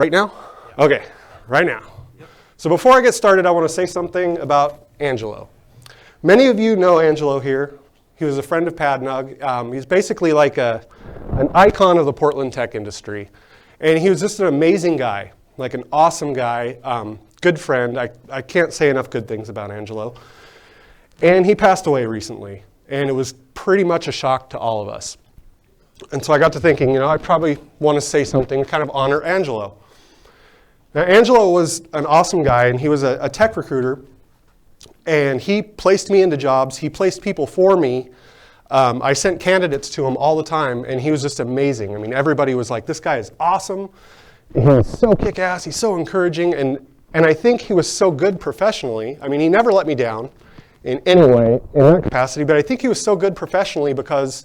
Right now? Okay, right now. So before I get started, I want to say something about Angelo. Many of you know Angelo here. He was a friend of PADNUG. He's basically like an icon of the Portland tech industry. And he was just an amazing guy, like an awesome guy, good friend. I can't say enough good things about Angelo. And he passed away recently. And it was pretty much a shock to all of us. And so I got to thinking, I probably want to say something to kind of honor Angelo. Now, Angelo was an awesome guy, and he was a tech recruiter, and he placed me into jobs. He placed people for me. I sent candidates to him all the time, and he was just amazing. I mean, everybody was like, this guy is awesome. He's so kick-ass. He's so encouraging, and I think he was so good professionally. I mean, he never let me down in any way in that capacity, but I think he was so good professionally because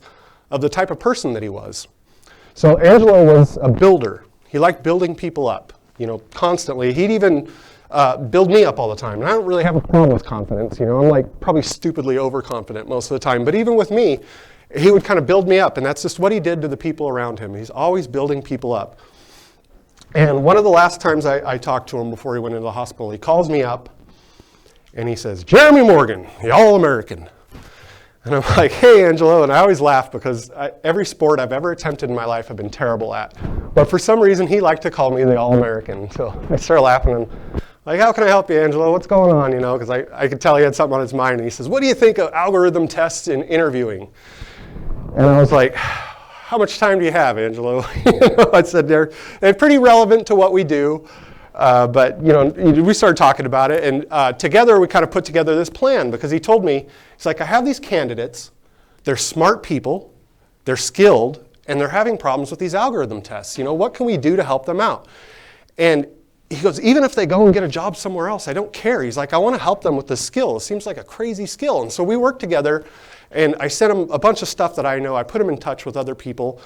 of the type of person that he was. So Angelo was a builder. He liked building people up. Constantly. He'd even build me up all the time. And I don't really have a problem with confidence. I'm like probably stupidly overconfident most of the time. But even with me, he would kind of build me up. And that's just what he did to the people around him. He's always building people up. And one of the last times I talked to him before he went into the hospital, he calls me up and he says, Jeremy Morgan, the All-American. And I'm like, hey, Angelo. And I always laugh because every sport I've ever attempted in my life I've been terrible at. But for some reason, he liked to call me the All-American. So I started laughing. And I'm like, how can I help you, Angelo? What's going on? Because I could tell he had something on his mind. And he says, what do you think of algorithm tests in interviewing? And I was like, how much time do you have, Angelo? I said, they're pretty relevant to what we do. But we started talking about it, and together we kind of put together this plan because he told me, he's like, I have these candidates, they're smart people, they're skilled, and they're having problems with these algorithm tests. What can we do to help them out? And he goes, even if they go and get a job somewhere else, I don't care. He's like, I want to help them with this skill. It seems like a crazy skill. And so we worked together, and I sent him a bunch of stuff that I know. I put him in touch with other people,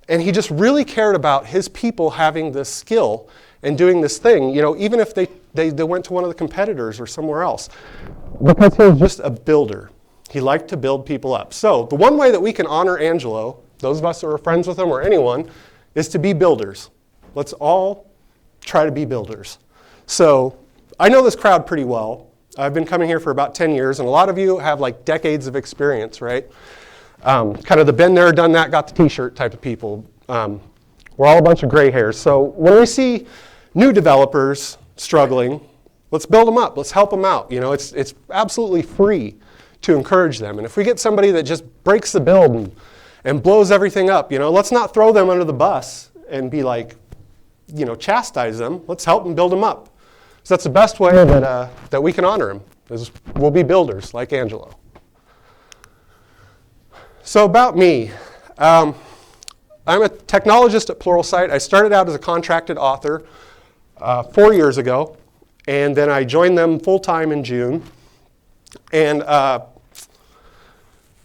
and he just really cared about his people having this skill and doing this thing, even if they went to one of the competitors or somewhere else. Because he was just a builder. He liked to build people up. So the one way that we can honor Angelo, those of us who are friends with him or anyone, is to be builders. Let's all try to be builders. So I know this crowd pretty well. I've been coming here for about 10 years, and a lot of you have like decades of experience, right? Kind of the been there, done that, got the t-shirt type of people. We're all a bunch of gray hairs. So when we see new developers struggling, let's build them up. Let's help them out. It's absolutely free to encourage them. And if we get somebody that just breaks the build and blows everything up, let's not throw them under the bus and be like, chastise them. Let's help them build them up. So that's the best way that we can honor him, is we'll be builders like Angelo. So about me. I'm a technologist at Pluralsight. I started out as a contracted author 4 years ago, and then I joined them full-time in June. And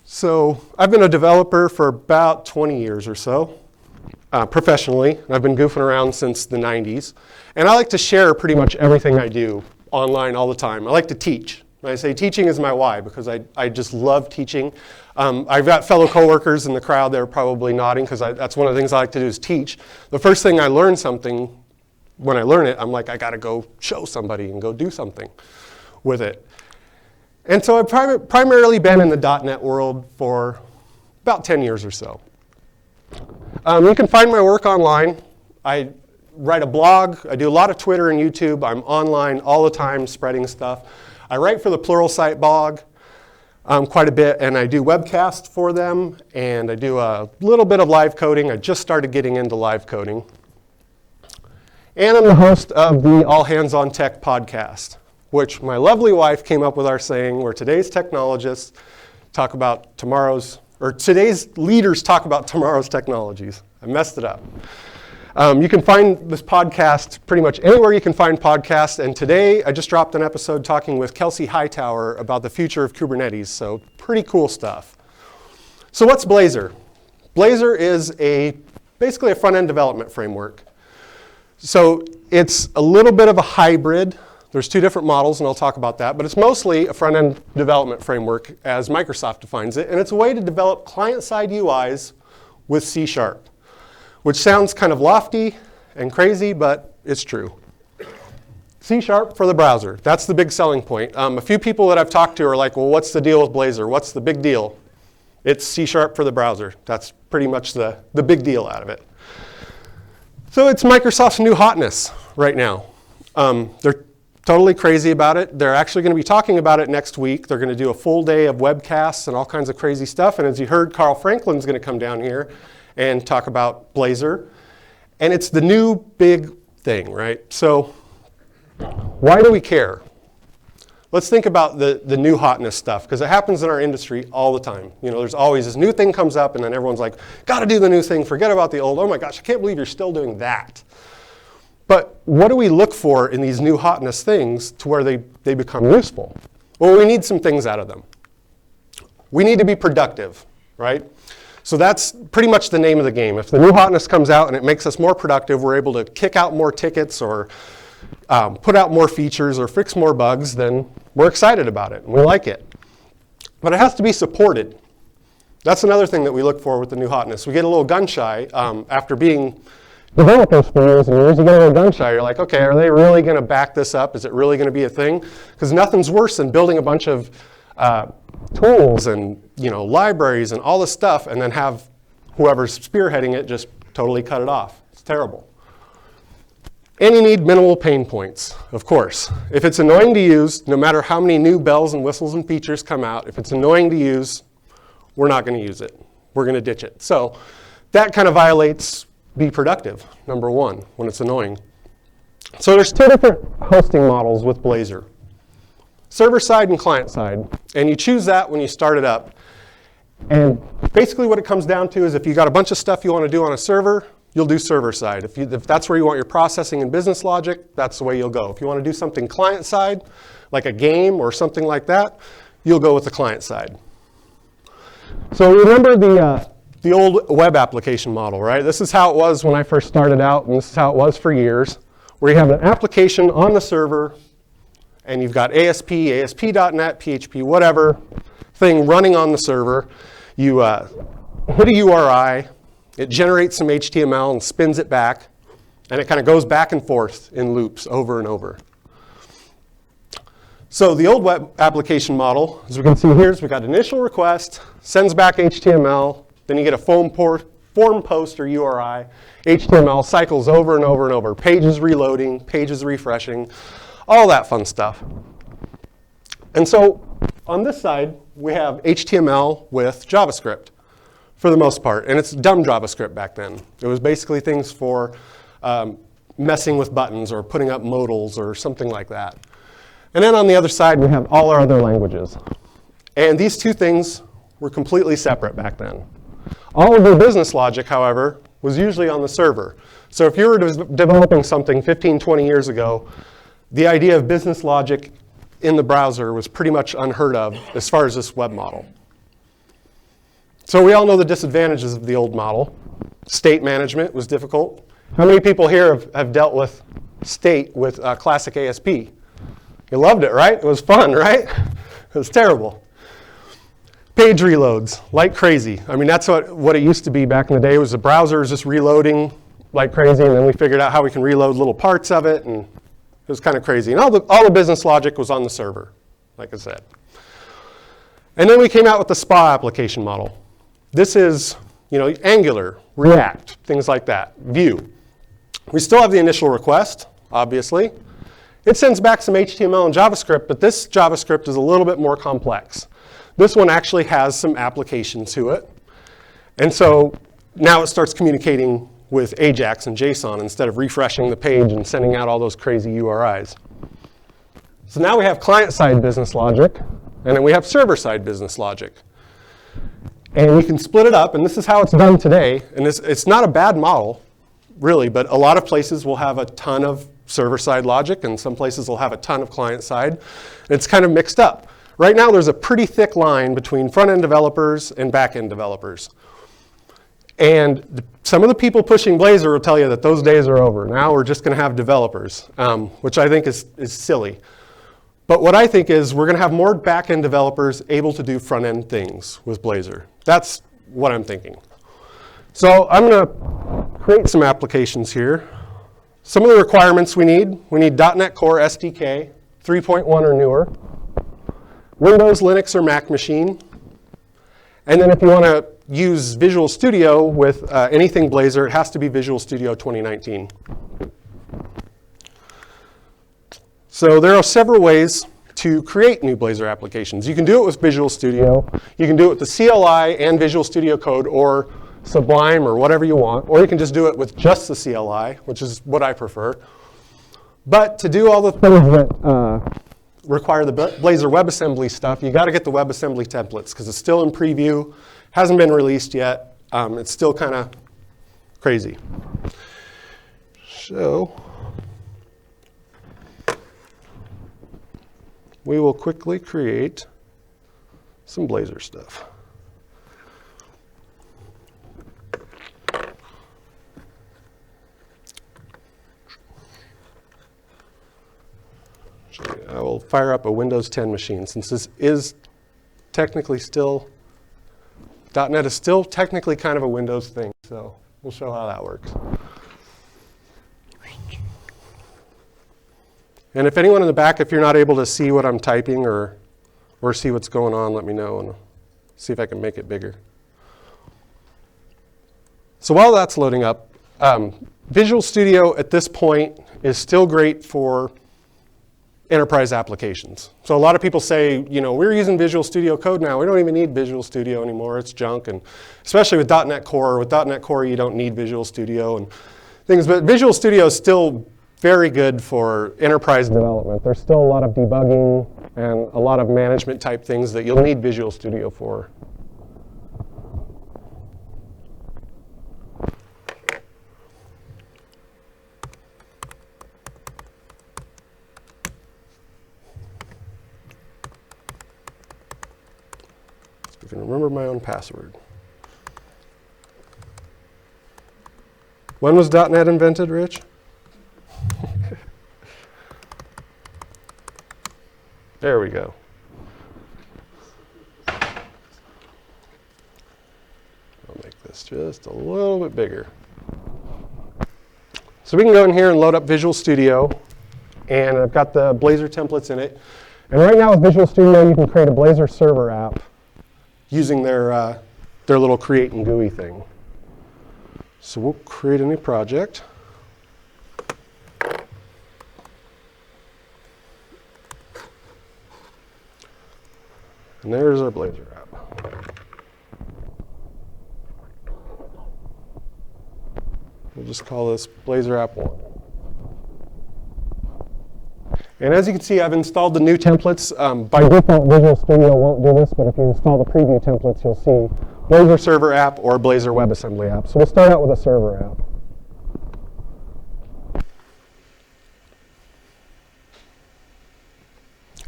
so I've been a developer for about 20 years or so, professionally. I've been goofing around since the 90s. And I like to share pretty much everything I do online all the time. I like to teach. I say teaching is my why because I just love teaching. I've got fellow coworkers in the crowd that are probably nodding because that's one of the things I like to do is teach. The first thing I learn something, when I learn it, I'm like, I got to go show somebody and go do something with it. And so I've primarily been in the .NET world for about 10 years or so. You can find my work online. I write a blog. I do a lot of Twitter and YouTube. I'm online all the time spreading stuff. I write for the Pluralsight blog quite a bit, and I do webcasts for them, and I do a little bit of live coding. I just started getting into live coding. And I'm the host of the All Hands on Tech podcast, which my lovely wife came up with our saying, where today's technologists talk about today's leaders talk about tomorrow's technologies. I messed it up. You can find this podcast pretty much anywhere you can find podcasts. And today I just dropped an episode talking with Kelsey Hightower about the future of Kubernetes. So pretty cool stuff. So what's Blazor? Blazor is basically a front-end development framework. So it's a little bit of a hybrid. There's two different models, and I'll talk about that. But it's mostly a front-end development framework as Microsoft defines it. And it's a way to develop client-side UIs with C#, which sounds kind of lofty and crazy, but it's true. C# for the browser. That's the big selling point. A few people that I've talked to are like, well, what's the deal with Blazor? What's the big deal? It's C# for the browser. That's pretty much the big deal out of it. So it's Microsoft's new hotness right now. They're totally crazy about it. They're actually going to be talking about it next week. They're going to do a full day of webcasts and all kinds of crazy stuff. And as you heard, Carl Franklin's going to come down here and talk about Blazor. And it's the new big thing, right? So why do we care? Let's think about the new hotness stuff, because it happens in our industry all the time. You know, there's always this new thing comes up, and then everyone's like, got to do the new thing, forget about the old. Oh my gosh, I can't believe you're still doing that. But what do we look for in these new hotness things to where they become useful? Well, we need some things out of them. We need to be productive, right? So that's pretty much the name of the game. If the new hotness comes out and it makes us more productive, we're able to kick out more tickets or put out more features or fix more bugs, then we're excited about it and we like it. But it has to be supported. That's another thing that we look for with the new hotness. We get a little gun shy after being developers for years and years. You get a little gun shy. You're like, okay, are they really going to back this up? Is it really going to be a thing? Because nothing's worse than building a bunch of tools and libraries and all this stuff and then have whoever's spearheading it just totally cut it off. It's terrible. And you need minimal pain points, of course. If it's annoying to use, no matter how many new bells and whistles and features come out, if it's annoying to use, we're not going to use it. We're going to ditch it. So that kind of violates be productive, number one, when it's annoying. So there's two different hosting models with Blazor. Server side and client side. And you choose that when you start it up. And basically what it comes down to is if you got a bunch of stuff you want to do on a server, you'll do server side. If that's where you want your processing and business logic, that's the way you'll go. If you want to do something client side, like a game or something like that, you'll go with the client side. So remember the old web application model, right? This is how it was when I first started out, and this is how it was for years, where you have an application on the server, and you've got ASP, ASP.NET, PHP, whatever thing running on the server. You hit a URI, it generates some HTML and spins it back, and it kind of goes back and forth in loops over and over. So the old web application model, as we can see here, is we got initial request, sends back HTML, then you get a form post or URI, HTML cycles over and over and over, pages reloading, pages refreshing, all that fun stuff. And so on this side, we have HTML with JavaScript for the most part. And it's dumb JavaScript back then. It was basically things for messing with buttons or putting up modals or something like that. And then on the other side, we have all our other languages. And these two things were completely separate back then. All of the business logic, however, was usually on the server. So if you were developing something 15, 20 years ago, the idea of business logic in the browser was pretty much unheard of as far as this web model. So we all know the disadvantages of the old model. State management was difficult. How many people here have dealt with state with classic ASP? You loved it, right? It was fun, right? It was terrible. Page reloads, like crazy. I mean, that's what it used to be back in the day. It was the browser just reloading like crazy, and then we figured out how we can reload little parts of it, and it was kind of crazy. And all the business logic was on the server, like I said. And then we came out with the SPA application model. This is, Angular, React, things like that, Vue. We still have the initial request, obviously. It sends back some HTML and JavaScript, but this JavaScript is a little bit more complex. This one actually has some application to it. And so now it starts communicating with AJAX and JSON instead of refreshing the page and sending out all those crazy URIs. So now we have client-side business logic, and then we have server-side business logic. And we can split it up, and this is how it's done today. And it's not a bad model, really, but a lot of places will have a ton of server-side logic, and some places will have a ton of client-side. It's kind of mixed up. Right now, there's a pretty thick line between front-end developers and back-end developers. And some of the people pushing Blazor will tell you that those days are over. Now we're just going to have developers, which I think is silly. But what I think is we're going to have more back-end developers able to do front-end things with Blazor. That's what I'm thinking. So I'm going to create some applications here. Some of the requirements we need .NET Core SDK, 3.1 or newer, Windows, Linux, or Mac machine. And then if you want to use Visual Studio with anything Blazor, it has to be Visual Studio 2019. So there are several ways to create new Blazor applications. You can do it with Visual Studio. You can do it with the CLI and Visual Studio Code or Sublime or whatever you want. Or you can just do it with just the CLI, which is what I prefer. But to do all the things that require the Blazor WebAssembly stuff, you got to get the WebAssembly templates because it's still in preview, hasn't been released yet. It's still kind of crazy. So we will quickly create some Blazor stuff. I will fire up a Windows 10 machine since this is technically still, .NET is still technically kind of a Windows thing, so we'll show how that works. And if anyone in the back, if you're not able to see what I'm typing or see what's going on, let me know and I'll see if I can make it bigger. So while that's loading up, Visual Studio at this point is still great for enterprise applications. So a lot of people say, you know, we're using Visual Studio Code now. We don't even need Visual Studio anymore. It's junk. And especially with .NET Core. With .NET Core, you don't need Visual Studio and things. But Visual Studio is still very good for enterprise development. There's still a lot of debugging and a lot of management type things that you'll need Visual Studio for. I can remember my own password. When was .NET invented, Rich? There we go. I'll make this just a little bit bigger. So we can go in here and load up Visual Studio. And I've got the Blazor templates in it. And right now with Visual Studio, you can create a Blazor server app using their little create and GUI thing. So we'll create a new project. And there's our Blazor app. We'll just call this Blazor app 1. And as you can see, I've installed the new templates. By default, Visual Studio won't do this, but if you install the preview templates, you'll see Blazor Server App or Blazor WebAssembly App. So we'll start out with a Server App.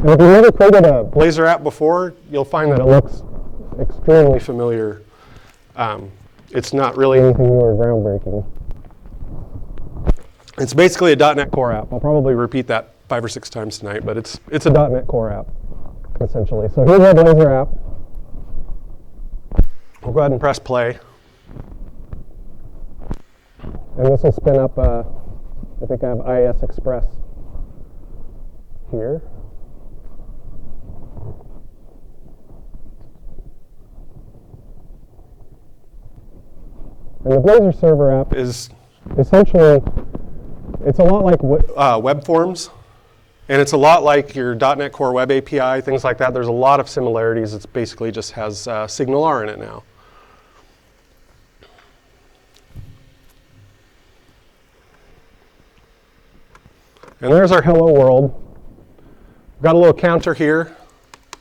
And if you've never created a Blazor app before, you'll find that it looks extremely familiar. It's not really anything new or groundbreaking. It's basically a .NET Core app. I'll probably repeat that 5 or 6 times tonight, but it's a .NET Core app, essentially. So here's our Blazor app. We'll go ahead and press play. And this will spin up, I think I have IIS Express here. And the Blazor server app is essentially, it's a lot like web forms. And it's a lot like your .NET Core Web API, things like that. There's a lot of similarities. It basically just has Signal R in it now. And there's our hello world. We've got a little counter here.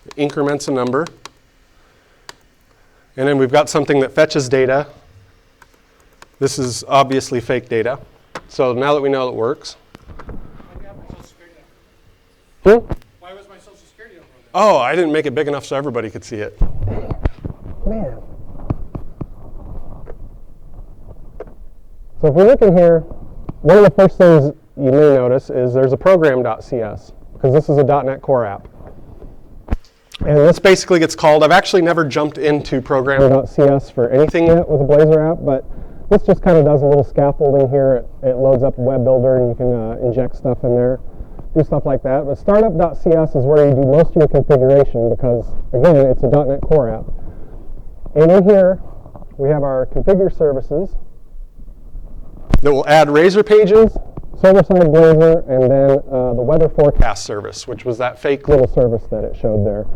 It increments a number. And then we've got something that fetches data. This is obviously fake data. So now that we know it works. Why was my social security number on there? Oh, I didn't make it big enough so everybody could see it. Man. So if we look in here, one of the first things you may notice is there's a program.cs, because this is a .NET Core app. And this basically gets called, I've actually never jumped into program.cs for anything yet with a Blazor app, but This just kind of does a little scaffolding here. It loads up a web builder and you can inject stuff in there, do stuff like that. But startup.cs is where you do most of your configuration because, again, it's a .NET Core app. And in here, we have our configure services that will add Razor pages, server-side Blazor, and then the weather forecast cast service, which was that fake little service that it showed there.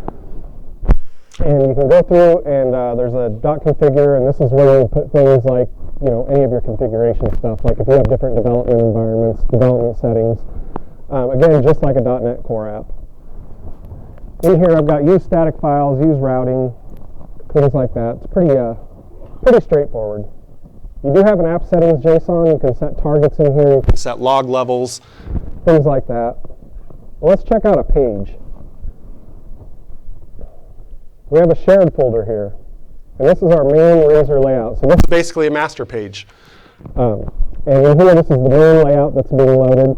And you can go through and there's a .configure, and this is where you put things like, any of your configuration stuff, like if you have different development environments, development settings. Again, just like a .NET Core app. In here, I've got use static files, use routing, things like that. It's pretty straightforward. You do have an app settings JSON. You can set targets in here. You can set log levels, things like that. Well, let's check out a page. We have a shared folder here. And this is our main Razor layout. So this is basically a master page. and in here, this is the main layout that's being loaded.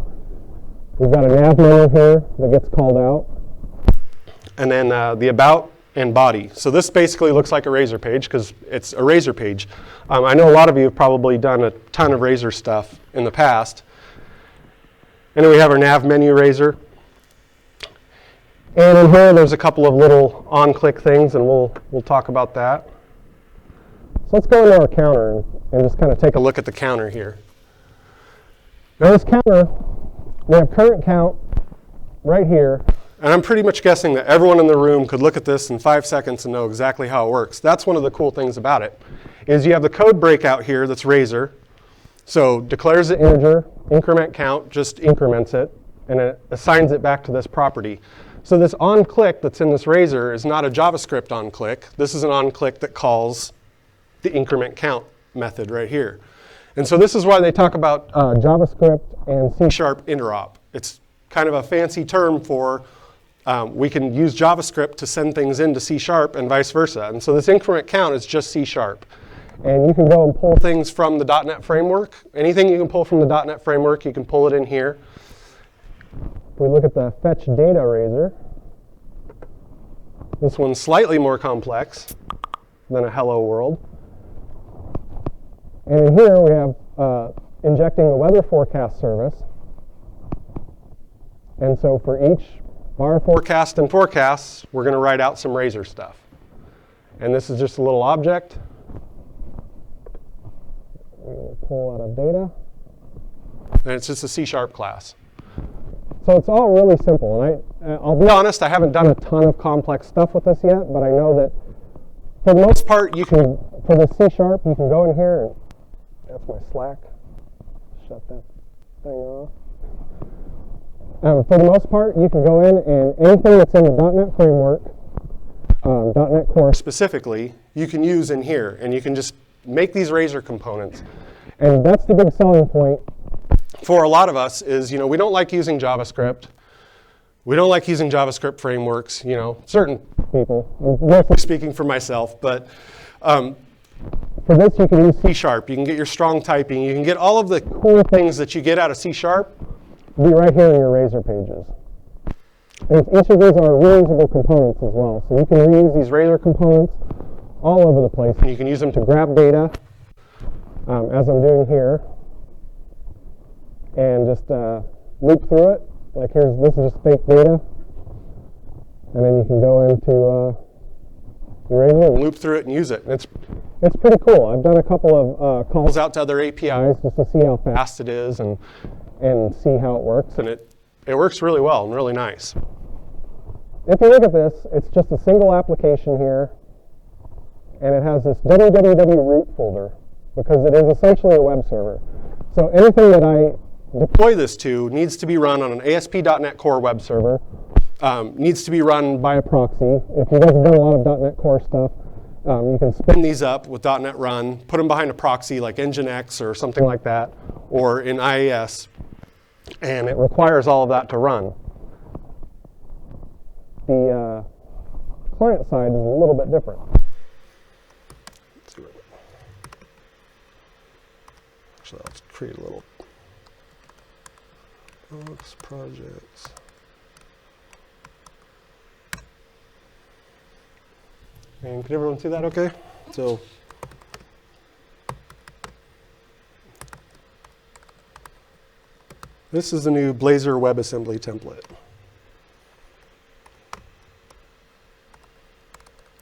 We've got a nav menu here that gets called out. And then the about and body. So this basically looks like a Razor page because it's a Razor page. I know a lot of you have probably done a ton of Razor stuff in the past. And then we have our nav menu Razor. And in here, there's a couple of little on-click things, and we'll talk about that. So let's go into our counter and just kind of take A look at the counter here. Now this counter, we have current count right here. And I'm pretty much guessing that everyone in the room could look at this in 5 seconds and know exactly how it works. That's one of the cool things about it, is you have the code breakout here that's Razor. So declares the integer, increment count just increments it, and it assigns it back to this property. So this on-click that's in this Razor is not a JavaScript on-click. This is an on-click that calls the increment count method right here. And so this is why they talk about JavaScript and C# interop. It's kind of a fancy term for we can use JavaScript to send things into C# and vice versa. And so this increment count is just C#. And you can go and pull things from the .NET framework. Anything you can pull from the .NET framework, you can pull it in here. If we look at the fetch data Razor, this one's slightly more complex than a hello world. And in here we have injecting the weather forecast service. And so for each bar forecast and forecasts, we're going to write out some Razor stuff. And this is just a little object. We will pull out of data. And it's just a C# class. So it's all really simple. And I'll be honest, I haven't done a ton of complex stuff with this yet, but I know that for the most part, you can, for the C#, you can go in here and that's my Slack. Shut that thing off. For the most part, you can go in and anything that's in the .NET framework, .NET Core specifically, you can use in here. And you can just make these Razor components. And that's the big selling point. For a lot of us is, we don't like using JavaScript. We don't like using JavaScript frameworks, certain people. Mostly speaking for myself, but for this you can use C#. You can get your strong typing. You can get all of the cool things that you get out of C#. Be right here in your Razor pages. And each of these are reusable components as well. So you can reuse these Razor components all over the place. You can use them to grab data, as I'm doing here, and just loop through it. Like this is just fake data. And then you can go into your Razor and loop through it and use it. And it's pretty cool. I've done a couple of calls out to other APIs just to see how fast it is and see how it works. And it works really well and really nice. If you look at this, it's just a single application here. And it has this www root folder because it is essentially a web server. So anything that I deploy this to needs to be run on an ASP.NET Core web server. Needs to be run by a proxy. If you guys have done a lot of .NET Core stuff, you can spin these up with .NET Run, put them behind a proxy like Nginx or something like that, or in IIS, and it requires all of that to run. The client side is a little bit different. Actually, let's create a little projects. And can everyone see that okay? So This is the new Blazor WebAssembly template.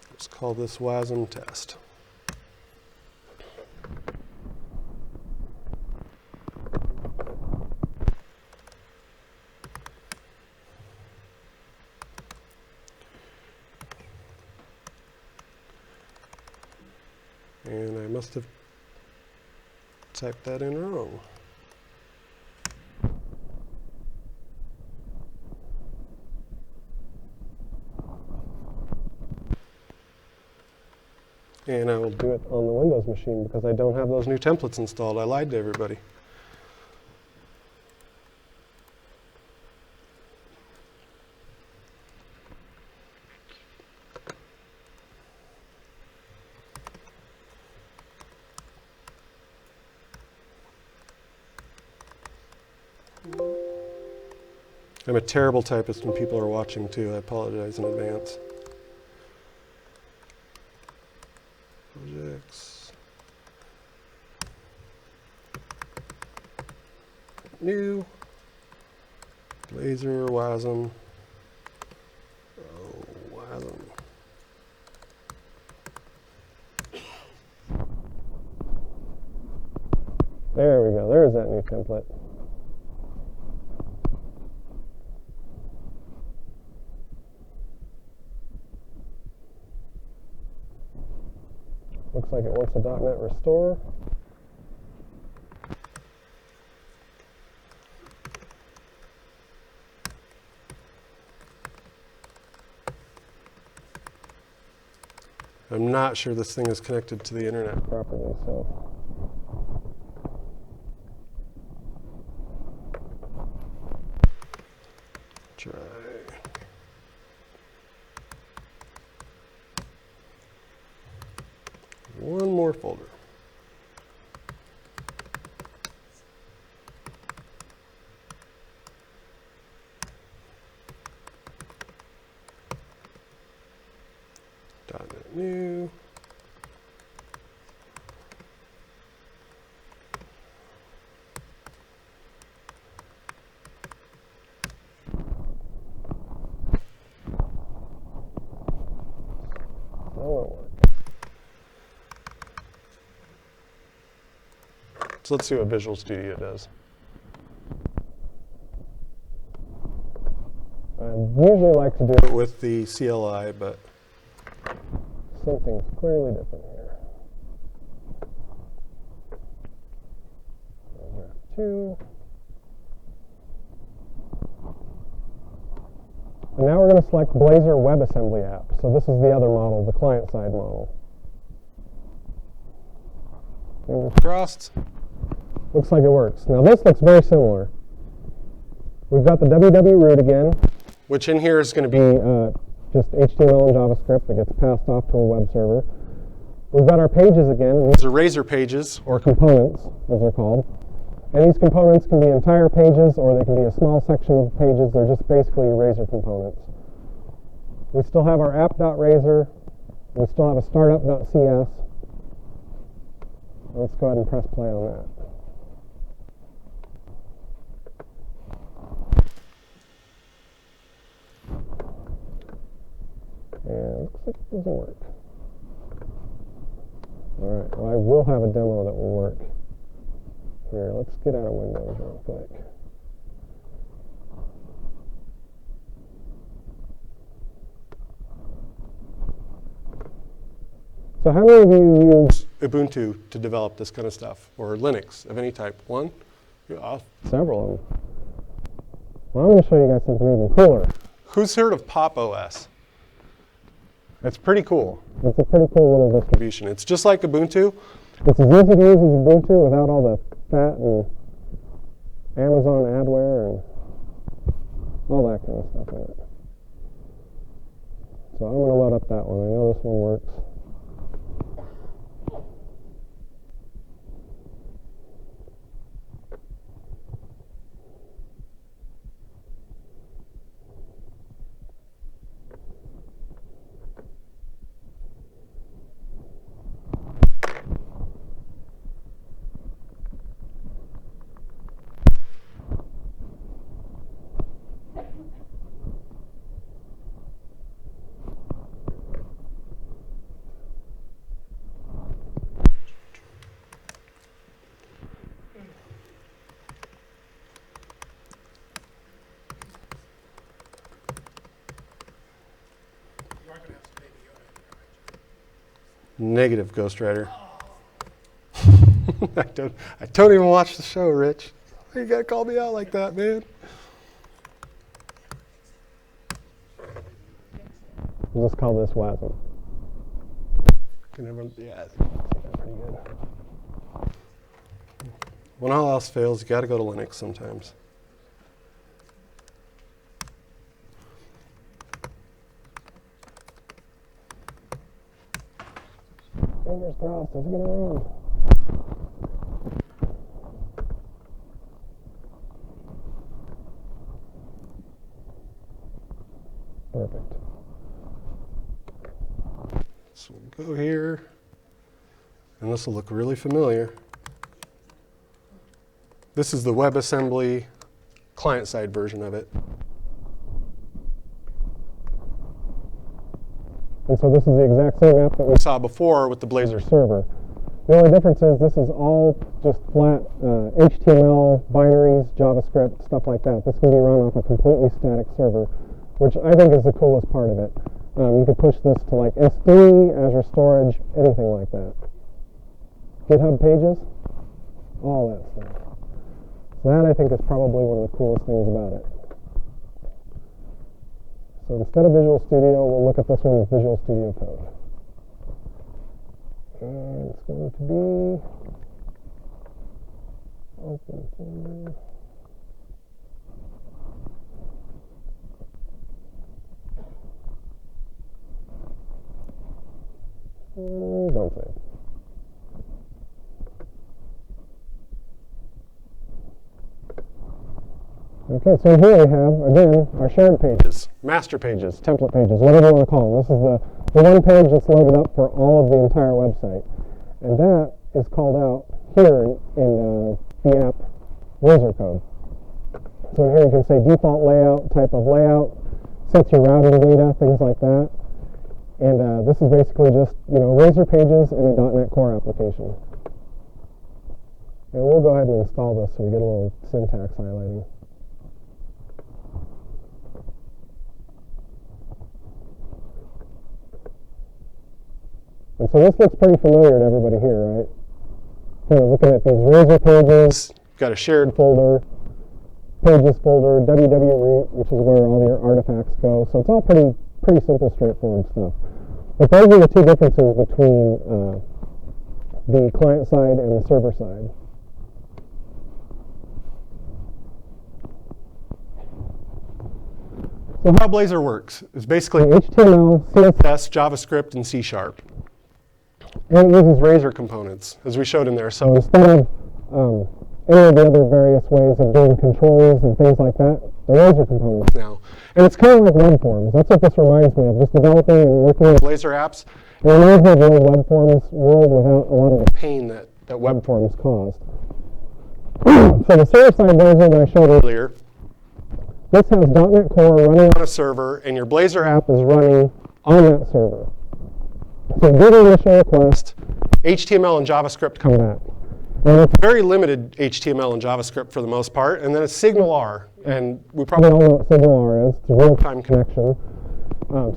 Let's call this WASM test. And I must have typed that in wrong. And I will do it on the Windows machine because I don't have those new templates installed. I lied to everybody. I'm a terrible typist when people are watching too. I apologize in advance. Projects. New. Blazor, WASM. Oh, WASM. There we go. There's that new template. Looks like it wants a .NET restore. I'm not sure this thing is connected to the internet Properly, so. Try. One more folder. .NET new. So let's see what Visual Studio does. I usually like to do it With the CLI, but something clearly different here. Paragraph 2. And now we're going to select Blazor WebAssembly app. So this is the other model, the client-side model. Fingers crossed. Looks like it works. Now this looks very similar. We've got the www root again. Which in here is going to be Just HTML and JavaScript that gets passed off to a web server. We've got our pages again. these are razor pages. Or components, as they're called. And these components can be entire pages or they can be a small section of pages. They're just basically razor components. We still have our app.razor. We still have a startup.cs. Let's go ahead and press play on that. And it looks like it doesn't work. All right, well, I will have a demo that will work. Here, let's get out of Windows real quick. So how many of you use Ubuntu to develop this kind of stuff, or Linux of any type? One? Yeah. several of them? Well, I'm going to show you guys something even cooler. Who's heard of Pop OS? It's pretty cool It's a pretty cool little distribution. distribution. It's just like Ubuntu. It's as easy to use as Ubuntu without all the fat and Amazon adware and all that kind of stuff in it. So I'm going to load up that one. I know this one works. Negative, Ghost Rider. I don't even watch the show, Rich. You gotta call me out like that, man. We'll just call this WASM. Yeah, pretty good. When all else fails, you gotta go to Linux sometimes. Fingers crossed, it's gonna rain. Perfect. So we'll go here, and this will look really familiar. This is the WebAssembly client-side version of it. And so this is the exact same app that we Saw before with the Blazor server. The only difference is this is all just flat HTML, binaries, JavaScript, stuff like that. This can be run off a completely static server, which I think is the coolest part of it. You could push this to like S3, Azure Storage, anything like that. GitHub pages, all that stuff. So that I think is probably one of the coolest things about it. So instead of Visual Studio, we'll look at this one with Visual Studio Code. And it's going to be open folder. Don't save. Okay, so here we have, again, our shared pages, master pages, template pages, whatever you want to call them. This is the one page that's loaded up for all of the entire website. And that is called out here in the app Blazor code. So here you can say default layout, type of layout, sets your routing data, things like that. And this is basically just, Razor pages in a .NET Core application. And we'll go ahead and install this so we get a little syntax highlighting. And so this looks pretty familiar to everybody here, right? Kind of looking at these Razor pages, got a shared folder, pages folder, www root, which is where all your artifacts go. So it's all pretty simple, straightforward stuff. But those are the two differences between the client side and the server side. So how Blazor works is basically HTML, CSS, JavaScript, and C#. And it uses Razor components, as we showed in there. So instead of any of the other various ways of doing controls and things like that, the Razor components now. And it's kind of like web forms. That's what this reminds me of, just developing and working with Blazor apps. It reminds me of the old web forms world without a lot of the pain that web forms caused. So the server-side Blazor that I showed earlier, this has .NET Core running on a server, and your Blazor app is running on that server. So do the initial request, HTML and JavaScript come back. And it's very limited HTML and JavaScript for the most part, and then it's Signal R, and we probably all know what Signal R is. It's a real-time connection,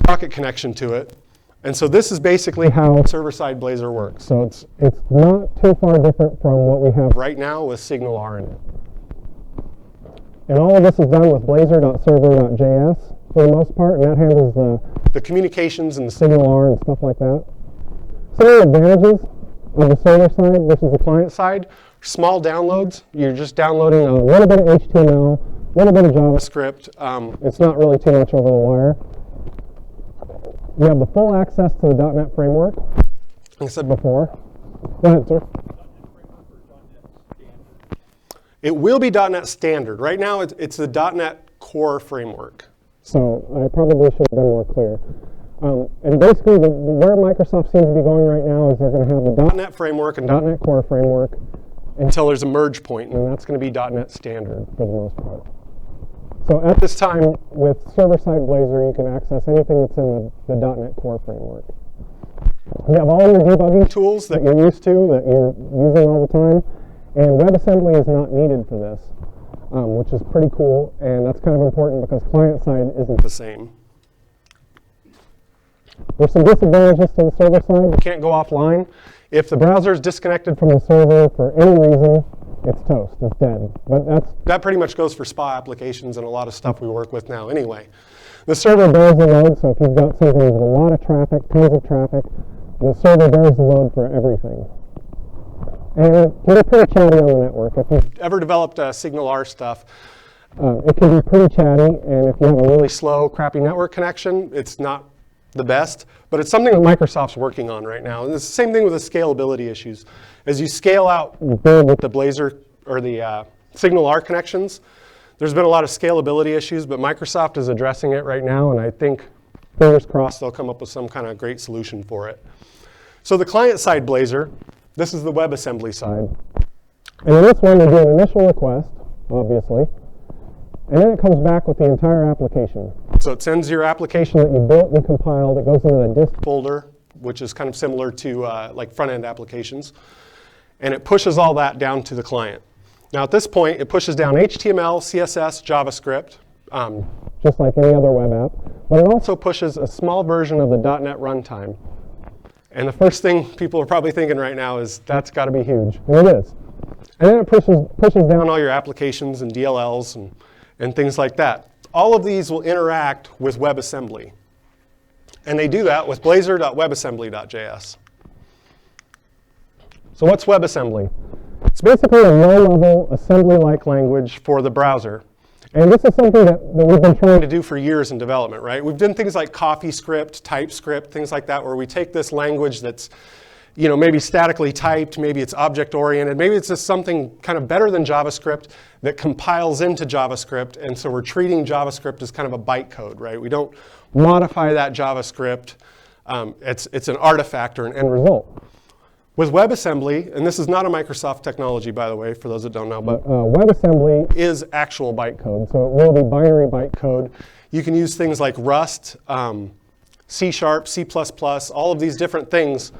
socket connection to it, and so this is basically how server-side Blazor works. So it's not too far different from what we have right now with Signal R in it. And all of this is done with blazor.server.js for the most part, and that handles the communications and the Signal R and stuff like that. Some of the advantages of the server side versus the client side, small downloads. You're just downloading a little bit of HTML, a little bit of JavaScript. It's not really too much over the wire. You have the full access to the .NET framework. Like I said before. Go ahead, sir. It will be .NET Standard. Right now, it's the .NET Core framework. So I probably should have been more clear. And basically, where Microsoft seems to be going right now is they're going to have the .NET framework and .NET Core framework until there's a merge point, and that's going to be .NET Standard for the most part. So at this time, with server-side Blazor, you can access anything that's in the .NET Core framework. You have all your debugging tools that you're used to, that you're using all the time, and WebAssembly is not needed for this, which is pretty cool, and that's kind of important because client-side isn't the same. There's some disadvantages to the server side. You can't go offline. If the browser is disconnected from the server for any reason, it's toast, it's dead. But that pretty much goes for SPA applications and a lot of stuff we work with now anyway. The server bears the load, so if you've got something with a lot of traffic, tons of traffic, the server bears the load for everything. And it can be pretty chatty on the network. If you've ever developed Signal R stuff, it can be pretty chatty, and if you have a really slow, crappy network connection, it's not the best, but it's something that Microsoft's working on right now. And it's the same thing with the scalability issues. As you scale out build with the Blazor or the Signal R connections, there's been a lot of scalability issues, but Microsoft is addressing it right now, and I think, fingers crossed, they'll come up with some kind of great solution for it. So the client-side Blazor, this is the WebAssembly side. And in this one, you do an initial request, obviously, and then it comes back with the entire application. So it sends your application that you built and compiled. It goes into the dist folder, which is kind of similar to like front-end applications. And it pushes all that down to the client. Now at this point, it pushes down HTML, CSS, JavaScript, just like any other web app. But it also pushes a small version of the .NET runtime. And the first thing people are probably thinking right now is, that's got to be huge. And it is. And then it pushes down all your applications and DLLs and things like that. All of these will interact with WebAssembly. And they do that with blazor.webassembly.js. So what's WebAssembly? It's basically a low-level assembly-like language for the browser. And this is something that we've been trying to do for years in development, right? We've done things like CoffeeScript, TypeScript, things like that, where we take this language that's maybe statically typed, maybe it's object-oriented, maybe it's just something kind of better than JavaScript that compiles into JavaScript, and so we're treating JavaScript as kind of a bytecode, right? We don't modify that JavaScript. It's an artifact or an end result. With WebAssembly, and this is not a Microsoft technology, by the way, for those that don't know, but WebAssembly is actual bytecode, so it will be binary bytecode. You can use things like Rust, C#, C++, all of these different things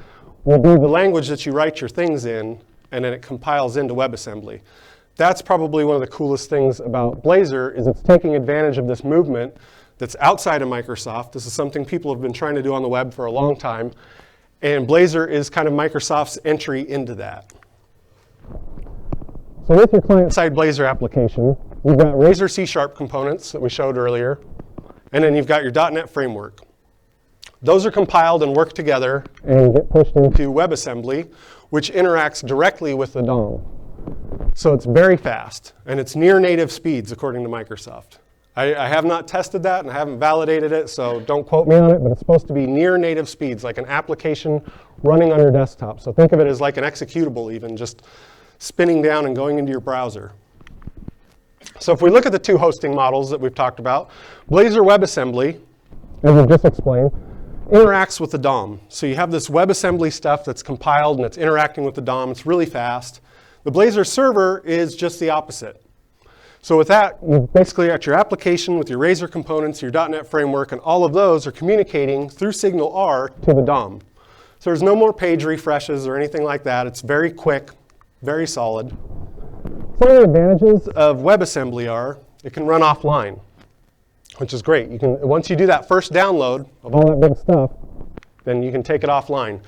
will be the language that you write your things in, and then it compiles into WebAssembly. That's probably one of the coolest things about Blazor, is it's taking advantage of this movement that's outside of Microsoft. This is something people have been trying to do on the web for a long time, and Blazor is kind of Microsoft's entry into that. So with your client-side Blazor application, you've got Razor C# components that we showed earlier, and then you've got your .NET framework. Those are compiled and work together and get pushed into WebAssembly, which interacts directly with the DOM. So it's very fast, and it's near native speeds, according to Microsoft. I have not tested that, and I haven't validated it, so don't quote me on it, but it's supposed to be near native speeds, like an application running on your desktop. So think of it as like an executable even, just spinning down and going into your browser. So if we look at the two hosting models that we've talked about, Blazor WebAssembly, as we've just explained, interacts with the DOM. So you have this WebAssembly stuff that's compiled and it's interacting with the DOM. It's really fast. The Blazor server is just the opposite. So with that, you've basically got your application with your Razor components, your .NET framework, and all of those are communicating through Signal R to the DOM. So there's no more page refreshes or anything like that. It's very quick, very solid. Some of the advantages of WebAssembly are it can run offline, which is great. You can, once you do that first download of all that big stuff, then you can take it offline.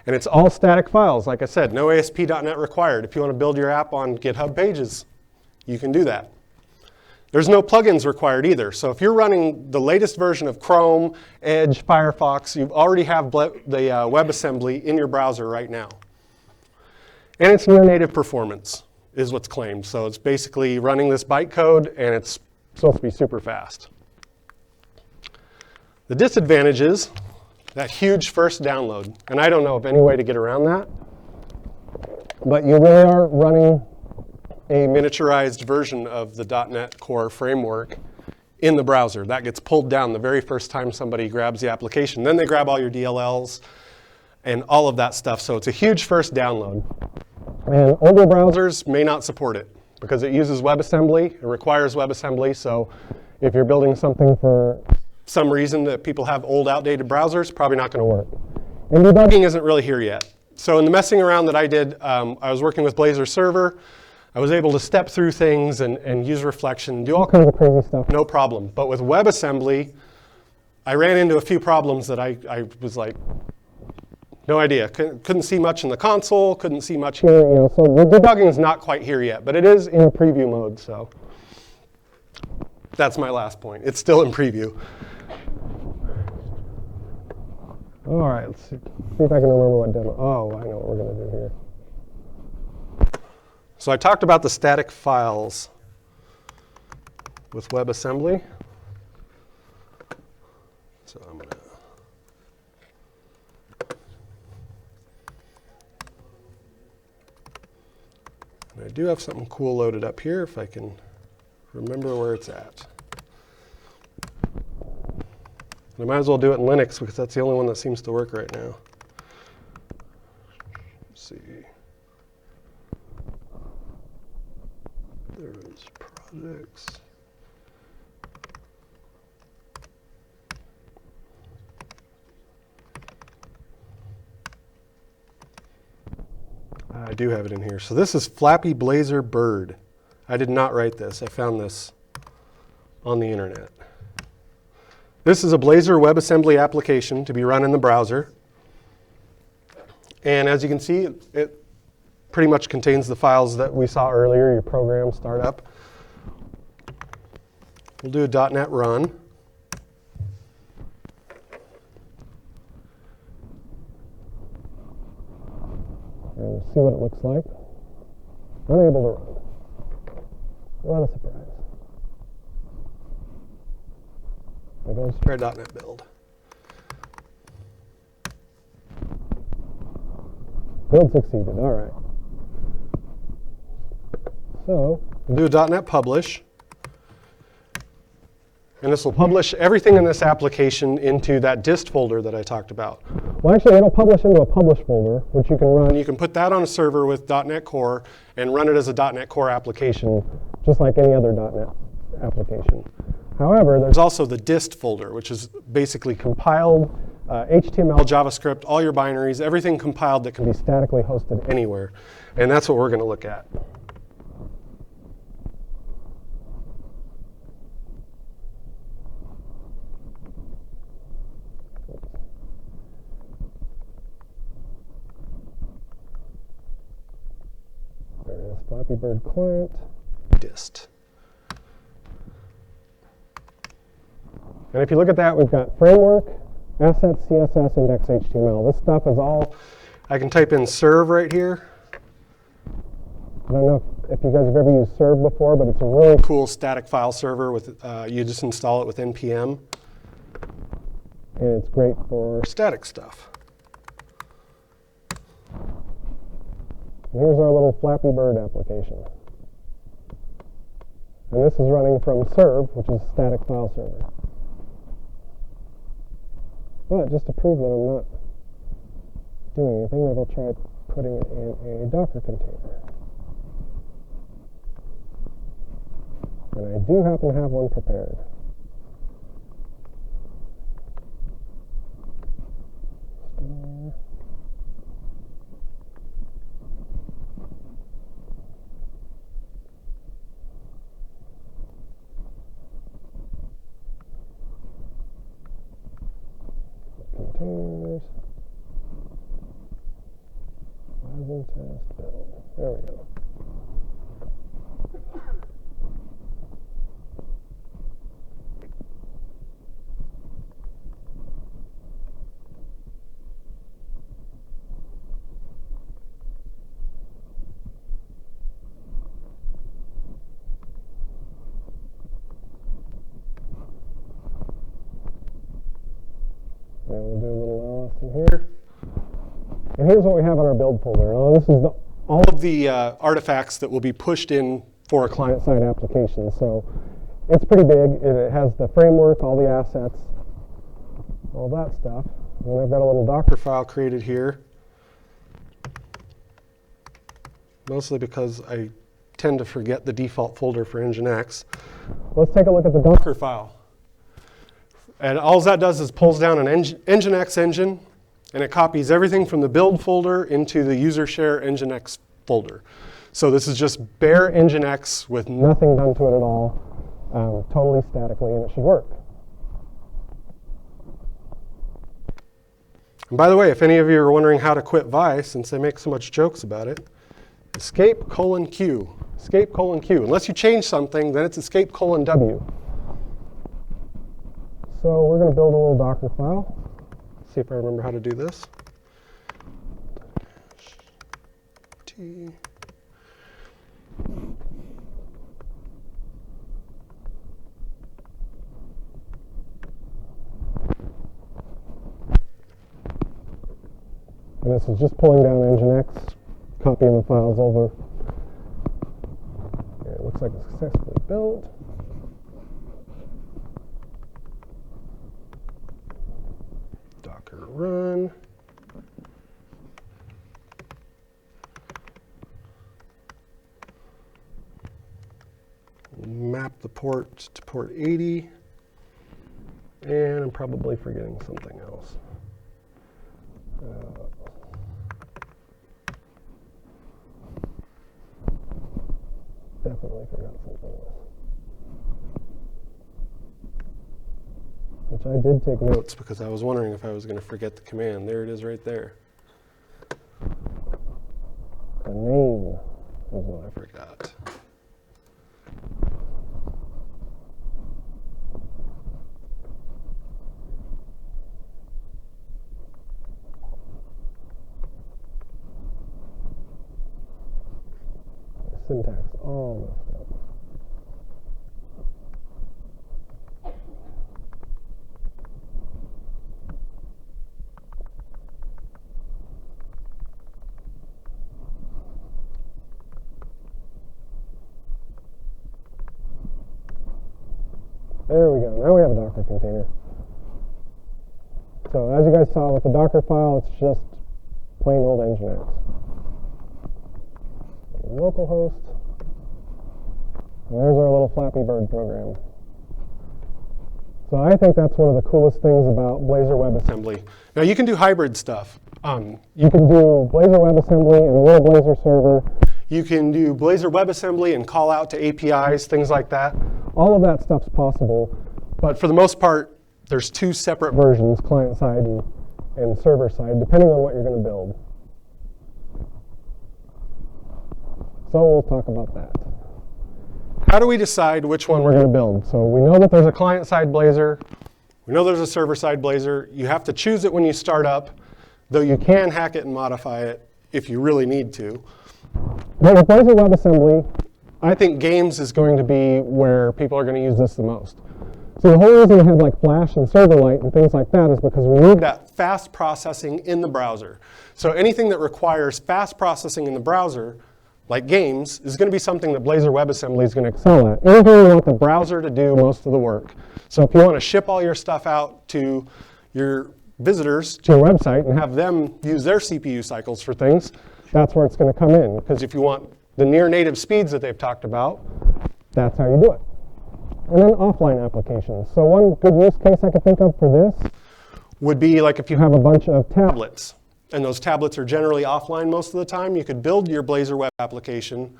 And it's all static files. Like I said, no ASP.NET required. If you want to build your app on GitHub Pages, you can do that. There's no plugins required either. So if you're running the latest version of Chrome, Edge, Firefox, you already have the WebAssembly in your browser right now. And it's near native performance is what's claimed. So it's basically running this bytecode, and it's supposed to be super fast. The disadvantage is that huge first download. And I don't know of any way to get around that. But you really are running a miniaturized version of the .NET Core framework in the browser. That gets pulled down the very first time somebody grabs the application. Then they grab all your DLLs and all of that stuff. So it's a huge first download. And older browsers may not support it because it uses WebAssembly. It requires WebAssembly. So if you're building something for some reason that people have old, outdated browsers, probably not going to work. And debugging isn't really here yet. So in the messing around that I did, I was working with Blazor Server. I was able to step through things and use reflection, do all kinds of crazy stuff, no problem. But with WebAssembly, I ran into a few problems that I was like, no idea. Couldn't see much in the console, couldn't see much here. So the debugging is not quite here yet, but it is in preview mode, so that's my last point. It's still in preview. All right, let's see if I can remember what demo. Oh, I know what we're going to do here. So I talked about the static files with WebAssembly. So I'm going to and I do have something cool loaded up here if I can remember where it's at. And I might as well do it in Linux because that's the only one that seems to work right now. Let's see. There's projects. I do have it in here. So this is Flappy Blazor Bird. I did not write this. I found this on the internet. This is a Blazor WebAssembly application to be run in the browser. And as you can see, it pretty much contains the files that we saw earlier, your program startup. We'll do a .NET run. And we'll see what it looks like. Unable to run. What a surprise. There goes our .NET build. Build succeeded, all right. So, we'll do a .NET publish. And this will publish everything in this application into that dist folder that I talked about. well, actually, it'll publish into a publish folder, which you can run. And you can put that on a server with .NET Core and run it as a .NET Core application. Just like any other .NET application. However, There's also the dist folder, which is basically compiled HTML, JavaScript, all your binaries, everything compiled that can be statically hosted anywhere. And that's what we're going to look at. There it is, Flappy Bird client. Dist. And if you look at that, we've got framework, assets, CSS, index, HTML. This stuff is all, I can type in serve right here. I don't know if you guys have ever used serve before, but it's a really Cool static file server with you just install it with npm. and it's great for. Static stuff. Here's our little Flappy Bird application. And this is running from serve, which is a static file server. But just to prove that I'm not doing anything, maybe I'll try putting it in a Docker container. And I do happen to have one prepared. Store. Containers. Plasma test build. There we go. And we'll do a little ls in here. And here's what we have on our build folder. Now, this is All of the artifacts that will be pushed in for a client. client-side application. So it's pretty big. It has the framework, all the assets, all that stuff. And then I've got a little Docker File created here. Mostly because I tend to forget the default folder for Nginx. Let's take a look at the Docker. Docker file. And all that does is pulls down an Nginx engine, and it copies everything from the build folder into the user share Nginx folder. So this is just bare Nginx with Nothing done to it at all, totally statically, and it should work. And by the way, if any of you are wondering how to quit Vi, since they make so much jokes about it, escape:*Q. Escape:*Q. Unless you change something, then it's escape:*W. So we're going to build a little Docker file. See if I remember how to do this. T. And this is just pulling down Nginx, copying the files over. Okay, it looks like it's successfully built. Docker run. Map the port to port 80. And I'm probably forgetting something else. Definitely forgot something else. Which I did take notes because I was wondering if I was going to forget the command. There it is right there. The name is what I forgot. Syntax all messed up. There we go. Now we have a Docker container. So as you guys saw with the Docker file, it's just plain old Nginx. Localhost. And there's our little Flappy Bird program. So I think that's one of the coolest things about Blazor WebAssembly. Now you can do hybrid stuff. You can do Blazor WebAssembly and a little Blazor server. You can do Blazor WebAssembly and call out to APIs, things like that. All of that stuff's possible. But for the most part, there's two separate versions, client side and server side, depending on what you're going to build. So we'll talk about that. How do we decide which one we're going to build? So we know that there's a client-side Blazor. We know there's a server-side Blazor. You have to choose it when you start up, though you can hack it and modify it if you really need to. But with Blazor WebAssembly, I think games is going to be where people are going to use this the most. So the whole reason we have like Flash and Silverlight and things like that is because we need that fast processing in the browser. So anything that requires fast processing in the browser, like games, is going to be something that Blazor WebAssembly is going to excel at. Anything you want the browser to do most of the work. So if you want to ship all your stuff out to your visitors to your website and have them use their CPU cycles for things, that's where it's going to come in. Because if you want the near native speeds that they've talked about, that's how you do it. And then offline applications. So one good use case I could think of for this would be like if you have a bunch of tablets. And those tablets are generally offline most of the time. You could build your Blazor web application,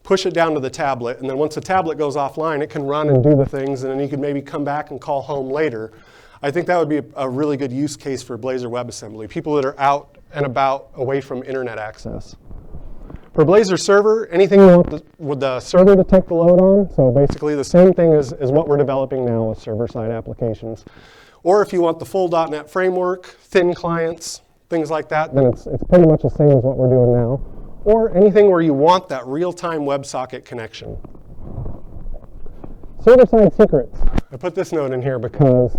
push it down to the tablet, and then once the tablet goes offline, it can run and do the things, and then you could maybe come back and call home later. I think that would be a really good use case for Blazor WebAssembly, people that are out and about away from internet access. For Blazor Server, anything you want with the server to take the load on, so basically the same thing as what we're developing now with server-side applications. Or if you want the full .NET framework, thin clients, things like that, then it's pretty much the same as what we're doing now. Or anything where you want that real-time WebSocket connection. Server-side secrets. I put this note in here because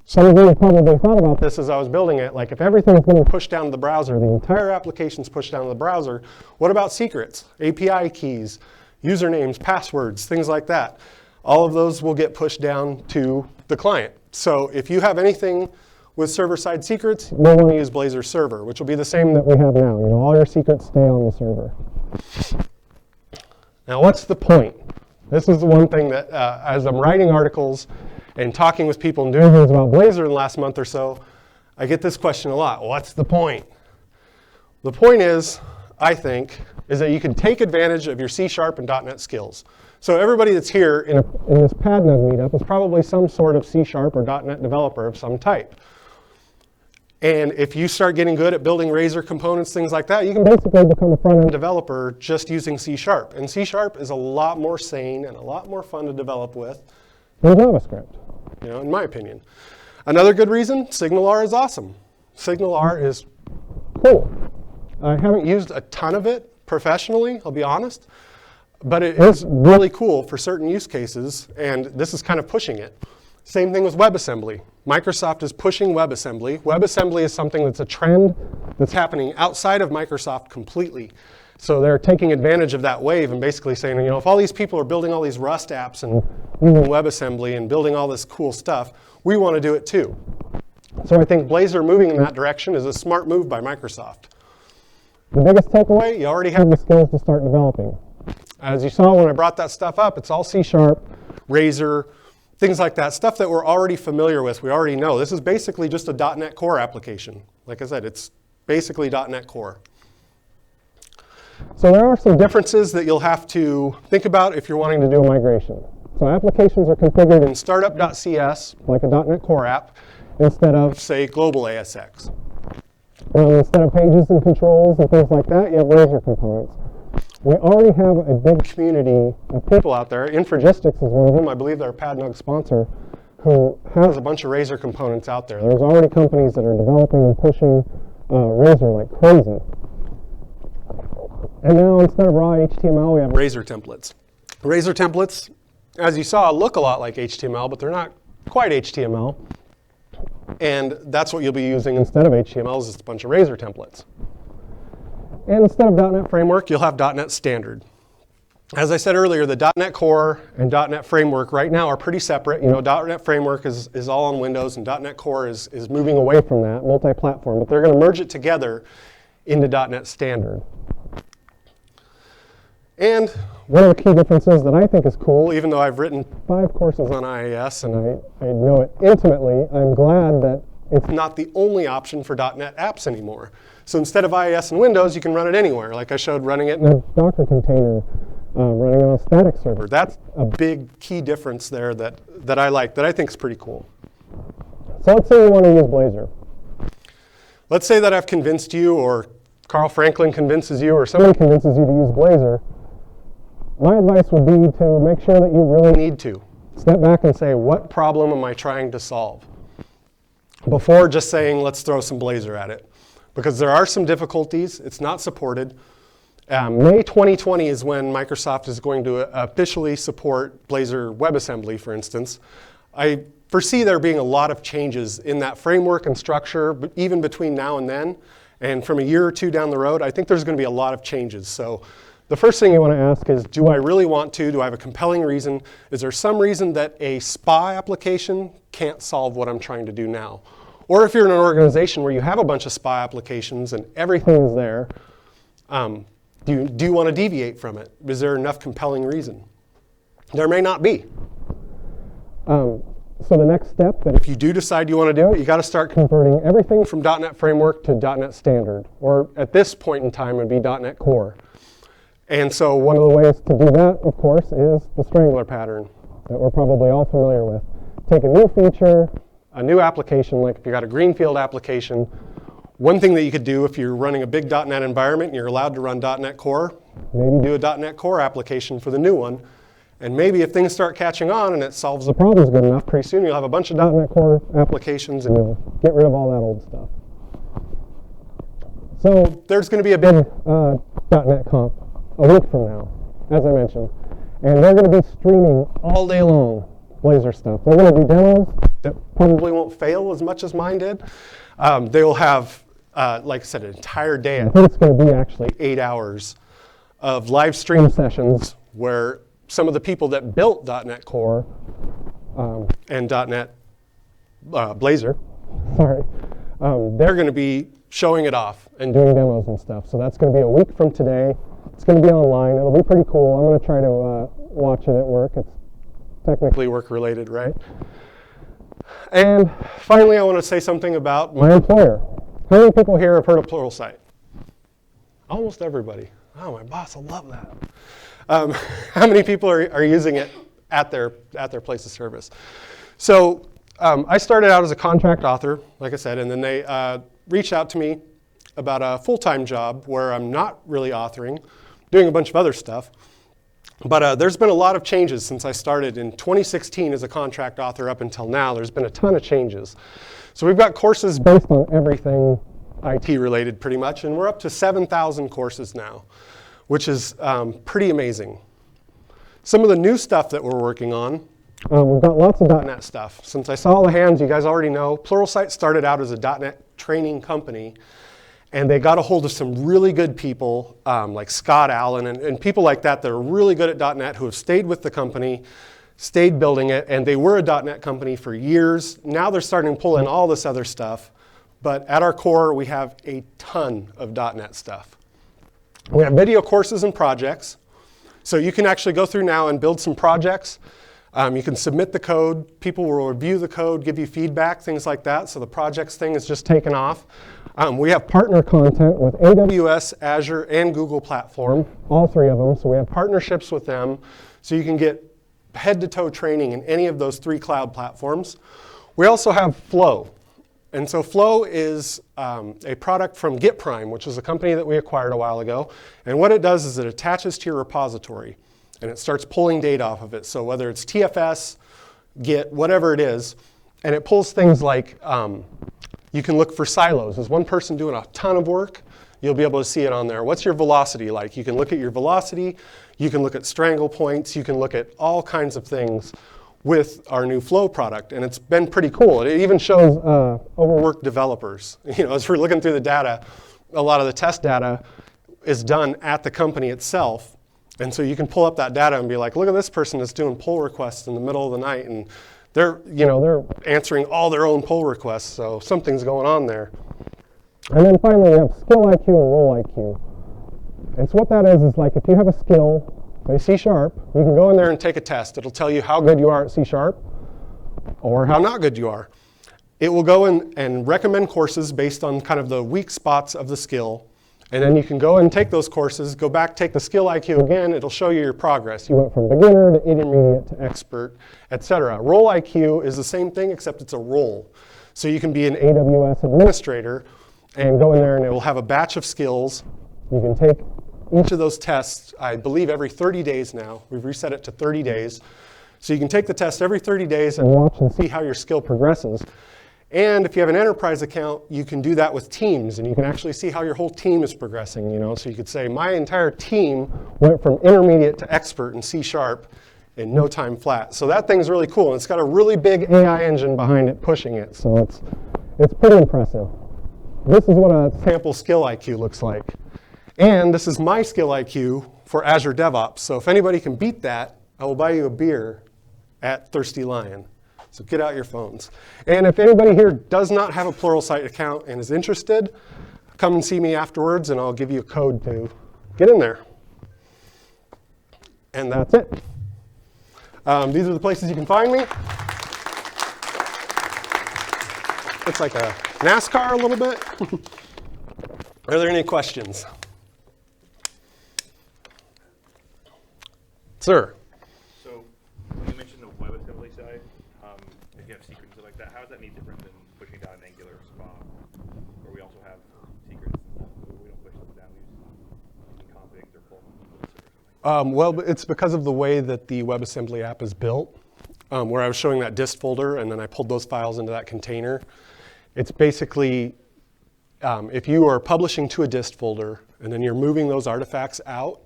some of you have probably thought about this as I was building it. Like if everything's getting pushed down to the browser, the entire application's pushed down to the browser, what about secrets, API keys, usernames, passwords, things like that? All of those will get pushed down to the client. So if you have anything with server-side secrets, you'll want to use Blazor Server, which will be the same that we have now. You know, all your secrets stay on the server. Now, what's the point? This is the one thing that, as I'm writing articles and talking with people and doing things about Blazor in the last month or so, I get this question a lot. What's the point? The point is, I think, is that you can take advantage of your C# and .NET skills. So everybody that's here in this PADNUG meetup is probably some sort of C# or .NET developer of some type. And if you start getting good at building Razor components, things like that, you can basically become a front-end developer just using C#. And C# is a lot more sane and a lot more fun to develop with than JavaScript. In my opinion. Another good reason, SignalR is awesome. SignalR is cool. I haven't used a ton of it professionally, I'll be honest, but it is really cool for certain use cases, and this is kind of pushing it. Same thing with WebAssembly. Microsoft is pushing WebAssembly. WebAssembly is something that's a trend that's happening outside of Microsoft completely. So they're taking advantage of that wave and basically saying, if all these people are building all these Rust apps and using WebAssembly and building all this cool stuff, we want to do it too. So I think Blazor moving in that direction is a smart move by Microsoft. The biggest takeaway, you already have the skills to start developing. As you saw when I brought that stuff up, it's all C#, Razor, things like that, stuff that we're already familiar with, we already know. This is basically just a .NET Core application. Like I said, it's basically .NET Core. So there are some differences that you'll have to think about if you're wanting to do a migration. So applications are configured in startup.cs, like a .NET Core app, instead of, say, global ASX. Instead of pages and controls and things like that, you have Razor components. We already have a big community of people out there. Infragistics is one of them. I believe they're a PADNUG sponsor who has a bunch of Razor components out there. There's already companies that are developing and pushing Razor like crazy. And now instead of raw HTML, we have Razor templates. Razor templates, as you saw, look a lot like HTML, but they're not quite HTML. And that's what you'll be using instead of HTML is just a bunch of Razor templates. And instead of .NET Framework, you'll have .NET Standard. As I said earlier, the .NET Core and .NET Framework right now are pretty separate. .NET Framework is all on Windows, and .NET Core is moving away from that, multi-platform. But they're going to merge it together into .NET Standard. And one of the key differences that I think is cool, even though I've written 5 courses on IIS and I know it intimately, I'm glad that it's not the only option for .NET apps anymore. So instead of IIS and Windows, you can run it anywhere. Like I showed, running it in a Docker container, running on a static server. That's a big key difference there that I like, that I think is pretty cool. So let's say you want to use Blazor. Let's say that I've convinced you, or Carl Franklin convinces you, or somebody convinces you to use Blazor. My advice would be to make sure that you really need to step back and say, what problem am I trying to solve? Before just saying, let's throw some Blazor at it. Because there are some difficulties. It's not supported. May 2020 is when Microsoft is going to officially support Blazor WebAssembly, for instance. I foresee there being a lot of changes in that framework and structure, but even between now and then. And from a year or two down the road, I think there's going to be a lot of changes. So the first thing you want to ask is, do I really want to? Do I have a compelling reason? Is there some reason that a SPA application can't solve what I'm trying to do now? Or if you're in an organization where you have a bunch of SPA applications and everything's there, do you want to deviate from it? Is there enough compelling reason? There may not be. So the next step, that if you do decide you want to do it, you got to start converting everything from .NET Framework to .NET Standard, or at this point in time would be .NET Core. And so one of the ways to do that, of course, is the strangler pattern that we're probably all familiar with. Take a new feature, a new application, like if you got a greenfield application. One thing that you could do if you're running a big .NET environment and you're allowed to run .NET Core, maybe do a .NET Core application for the new one. And maybe if things start catching on and it solves the problems good enough, pretty soon you'll have a bunch of .NET Core applications and you'll get rid of all that old stuff. So there's going to be a big .NET Conf a week from now, as I mentioned. And they're going to be streaming all day long Blazor stuff. They're going to do demos that probably won't fail as much as mine did. They will have, like I said, an entire day. I think it's going to be actually 8 hours of live stream sessions where some of the people that built .NET Core and .NET Blazor, they're going to be showing it off and doing demos and stuff. So that's going to be a week from today. It's going to be online. It'll be pretty cool. I'm going to try to watch it at work. It's technically work-related, right? And finally, I want to say something about my employer. How many people here have heard of Pluralsight? Almost everybody. Oh, my boss will love that. How many people are using it at their place of service? So I started out as a contract author, like I said, and then they reached out to me about a full-time job where I'm not really authoring, doing a bunch of other stuff. But there's been a lot of changes since I started in 2016 as a contract author up until now. There's been a ton of changes. So we've got courses based on everything IT related pretty much, and we're up to 7,000 courses now, which is pretty amazing. Some of the new stuff that we're working on, we've got lots of .NET stuff. Since I saw all the hands, you guys already know, Pluralsight started out as a .NET training company, and they got a hold of some really good people like Scott Allen and people like that that are really good at .NET who have stayed with the company, stayed building it, and they were a .NET company for years. Now they're starting to pull in all this other stuff. But at our core, we have a ton of .NET stuff. We have video courses and projects. So you can actually go through now and build some projects. You can submit the code. People will review the code, give you feedback, things like that. So the projects thing is just taken off. We have partner content with AWS, Azure, and Google Platform, all three of them. So we have partnerships with them. So you can get head-to-toe training in any of those three cloud platforms. We also have Flow. And so Flow is a product from GitPrime, which is a company that we acquired a while ago. And what it does is it attaches to your repository, and it starts pulling data off of it. So whether it's TFS, Git, whatever it is, and it pulls things like you can look for silos. Is one person doing a ton of work? You'll be able to see it on there. What's your velocity like? You can look at your velocity. You can look at strangle points. You can look at all kinds of things with our new Flow product, and it's been pretty cool. It even shows overworked developers. You know, as we're looking through the data, a lot of the test data is done at the company itself, and so you can pull up that data and be like, look at this person that's doing pull requests in the middle of the night, and they're answering all their own pull requests, so something's going on there. And then finally, you have skill IQ and role IQ. And so what that is like if you have a skill, say C#, you can go in there and take a test. It'll tell you how good you are at C# or how not good you are. It will go in and recommend courses based on kind of the weak spots of the skill. And then you can go and take those courses, go back, take the skill IQ again. It'll show you your progress. You went from beginner to intermediate to expert, et cetera. Role IQ is the same thing, except it's a role. So you can be an AWS administrator and go in there, and it will have a batch of skills. You can take each of those tests, I believe, every 30 days now. We've reset it to 30 days. So you can take the test every 30 days and watch and see how your skill progresses. And if you have an enterprise account, you can do that with teams, and you can actually see how your whole team is progressing. So you could say, my entire team went from intermediate to expert in C# in no time flat. So that thing's really cool, and it's got a really big AI engine behind it pushing it. So it's pretty impressive. This is what a sample skill IQ looks like. And this is my skill IQ for Azure DevOps. So if anybody can beat that, I will buy you a beer at Thirsty Lion. So get out your phones. And if anybody here does not have a Pluralsight account and is interested, come and see me afterwards, and I'll give you a code to get in there. And that's it. These are the places you can find me. It's like a NASCAR a little bit. Are there any questions? Sir. So you mentioned the WebAssembly side. If you have secrets and stuff like that, how is that any different than pushing down an Angular SPA, where we also have secrets and stuff, but we don't push them down? We can config or pull them. Well, it's because of the way that the WebAssembly app is built, where I was showing that dist folder, and then I pulled those files into that container. It's basically, if you are publishing to a dist folder, and then you're moving those artifacts out,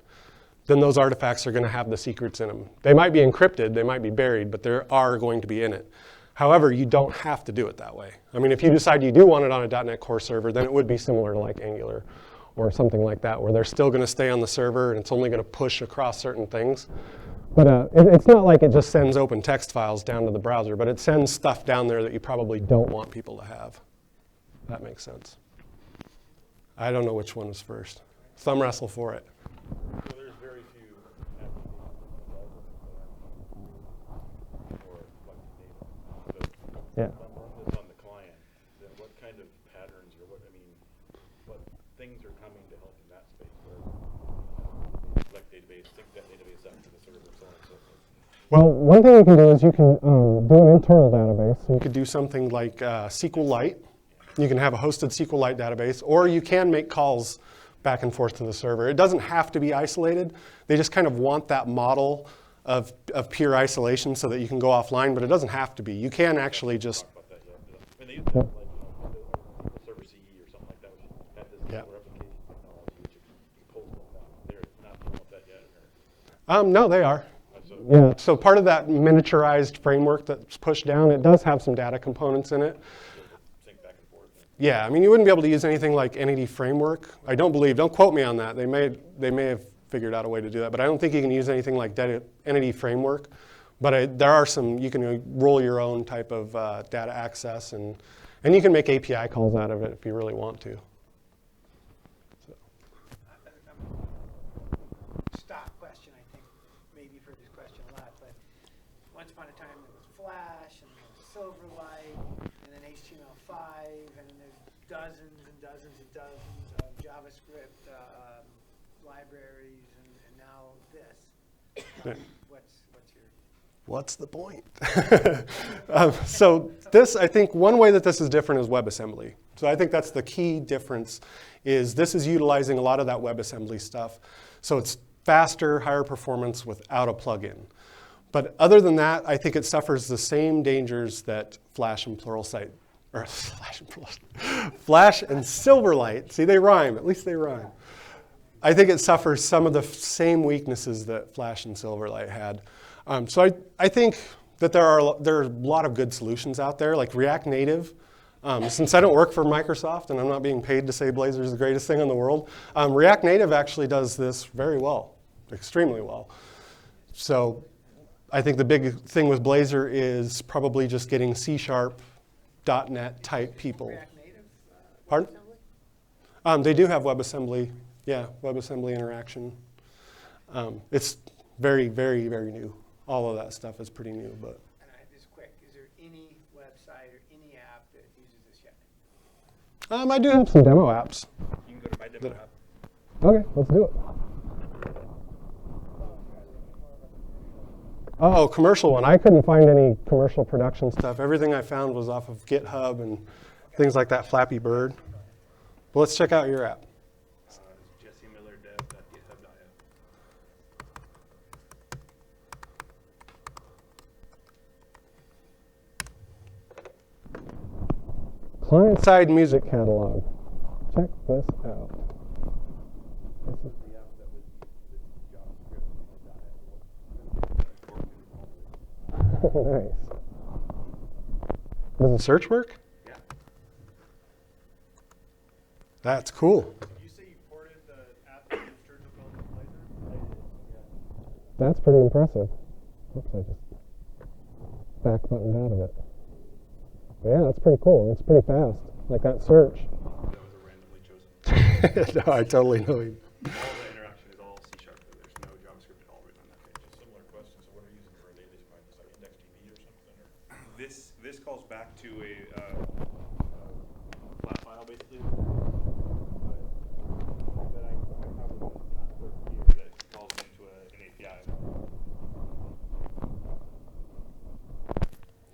then those artifacts are going to have the secrets in them. They might be encrypted, they might be buried, but they are going to be in it. However, you don't have to do it that way. I mean, if you decide you do want it on a .NET Core server, then it would be similar to like Angular or something like that, where they're still going to stay on the server and it's only going to push across certain things. But it's not like it just sends open text files down to the browser, but it sends stuff down there that you probably don't want people to have. That makes sense. I don't know which one was first. Thumb wrestle for it. So there's very few applications or data. Yeah. If I'm running this on the client, then what kind of patterns or what things are coming to help in that space? Where, like database, sync that database up to the server, so on and so forth. Well, one thing you can do is you can do an internal database. So You could do something like SQLite. You can have a hosted SQLite database, or you can make calls back and forth to the server. It doesn't have to be isolated. They just kind of want that model of pure isolation so that you can go offline, but it doesn't have to be. You can actually just, About that yet. I mean, they used to have like, server CE or something like that, which had this Yeah. replication technology, which you can pull stuff down. They're not doing that yet. no, they are. yeah, So part of that miniaturized framework that's pushed down, it does have some data components in it. Sync back and forth. Yeah, I mean, you wouldn't be able to use anything like NET framework. I don't believe, don't quote me on that. They may have figured out a way to do that, but I don't think you can use anything like NET framework. But there are some, you can roll your own type of data access, and you can make API calls out of it if you really want to. Stock question, I think, maybe you've heard this question a lot, but once upon a time there was Flash, and there was Silverlight, and then HTML5, and then there's dozens and dozens and dozens of JavaScript libraries, and now this. Yeah. What's your... What's the point? So this, I think, one way that this is different is WebAssembly. So I think that's the key difference, is this is utilizing a lot of that WebAssembly stuff. So it's faster, higher performance without a plugin. But other than that, I think it suffers the same dangers that Flash and Pluralsight, or Flash and Silverlight. See, they rhyme. At least they rhyme. I think it suffers some of the same weaknesses that Flash and Silverlight had. So I think that there are a lot of good solutions out there, like React Native. Since I don't work for Microsoft and I'm not being paid to say Blazor is the greatest thing in the world, React Native actually does this very well, extremely well. So I think the big thing with Blazor is probably just getting C#, .NET type people. React Native? Pardon? Assembly? They do have WebAssembly, yeah, WebAssembly interaction. It's very, very, very new. All of that stuff is pretty new, but. And just quick, is there any website or any app that uses this yet? I do have some demo apps. You can go to my demo app. Okay, let's do it. Oh, commercial one. I couldn't find any commercial production stuff. Everything I found was off of GitHub and things like that, Flappy Bird. But let's check out your app. jessymillerdev.github.io. Client-side music catalog. Check this out. This is The app that was used with JavaScript and .NET. nice. Does the search work? Yeah. That's cool. Did you say you ported the app that was church developed in Blazor? Yeah. That's pretty impressive. Oops, I just back buttoned out of it. Yeah, that's pretty cool. It's pretty fast. Like that search. That was a randomly chosen. No, I totally know you. All the interaction is all C#. There's no JavaScript at all written on that page. Similar question, so what are you using for a database pipe? Is like IndexedDB or something? Or? This calls back to a flat file basically. That I probably not put here that calls it into an API.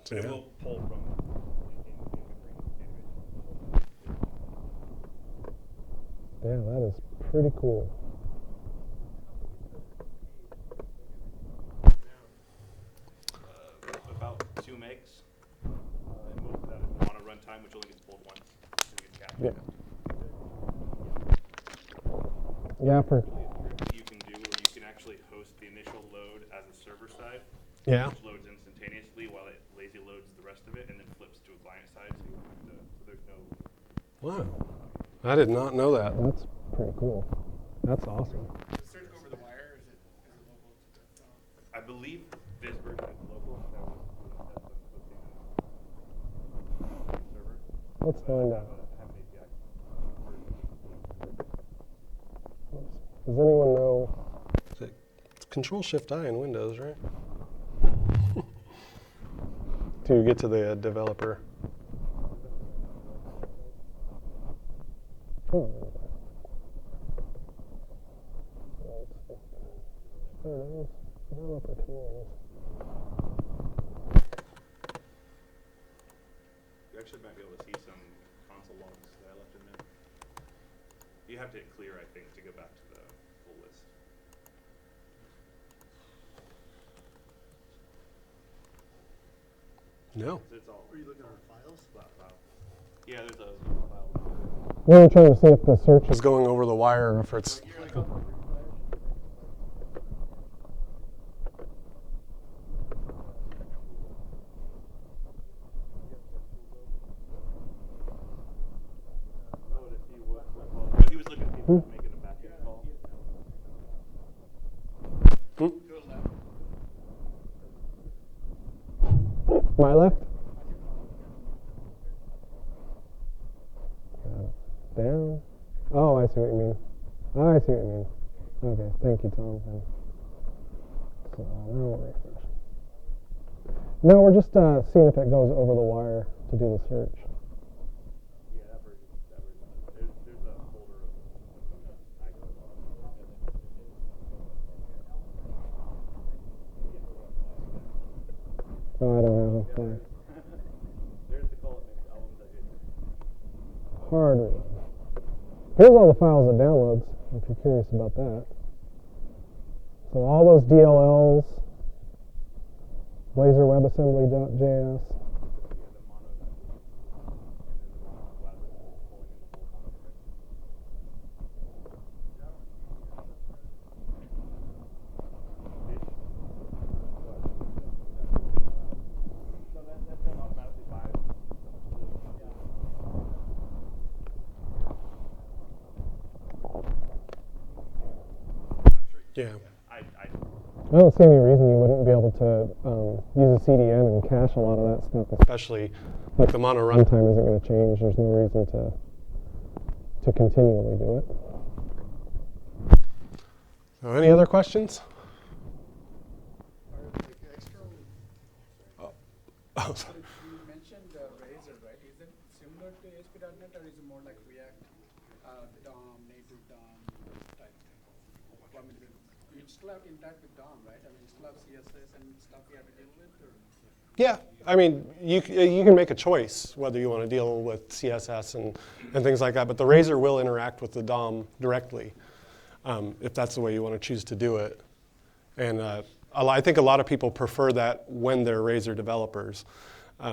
So it will pull from in the database. Yeah, that is pretty cool. About 2 megs. And most of that is on a runtime, which only gets pulled once. So it gets captured. Yeah. Yeah, for You can do, or you can actually host the initial load as a server side, Yeah. which loads instantaneously while it lazy loads the rest of it, and then flips to a client side. So you don't have to. So there's no. Wow. I did not know that. that's pretty cool. That's awesome. Search over the wire, is it local to the phone? I believe this version is local. That was that's the server. Let's find out. Have an API. Does anyone know? It's Control-Shift-I in Windows, right? To get to the developer. Oh, there it is. Developer tools. actually might be able to see some console logs that I left in there. You have to hit clear, I think, to go back to the full list. No. So it's all. Are you looking at files? File. Yeah, there's a file. We were trying to see if the search It's going over the wire or if it's. Oh, to see what call. He was looking to see if he was making a back-end call. my left. Down. Oh, I see what you mean. Oh, I see what you mean. Okay, thank you, Tom. Then. So now we'll refresh. No, we're just seeing if it goes over the wire to do the search. Yeah, that version. There's a folder of icons. Oh, I don't have a file. There's the call that makes albums that get. Hard. Here's all the files it downloads, if you're curious about that. So all those DLLs, Blazor WebAssembly.js. Yeah. I don't see any reason you wouldn't be able to use a CDN and cache a lot of that stuff. Especially like the mono run. Runtime isn't going to change. There's no reason to continually do it. So any other questions? Are Oh, You mentioned Blazor, right? Is it similar to ASP.NET or is it more like React, DOM, native DOM type thing? I mean, you still have to interact with DOM, right? I mean, you still have CSS and stuff you have to deal with? Or? yeah, I mean, you can make a choice whether you want to deal with CSS and things like that, but the Razor will interact with the DOM directly if that's the way you want to choose to do it. And I think a lot of people prefer that when they're Razor developers,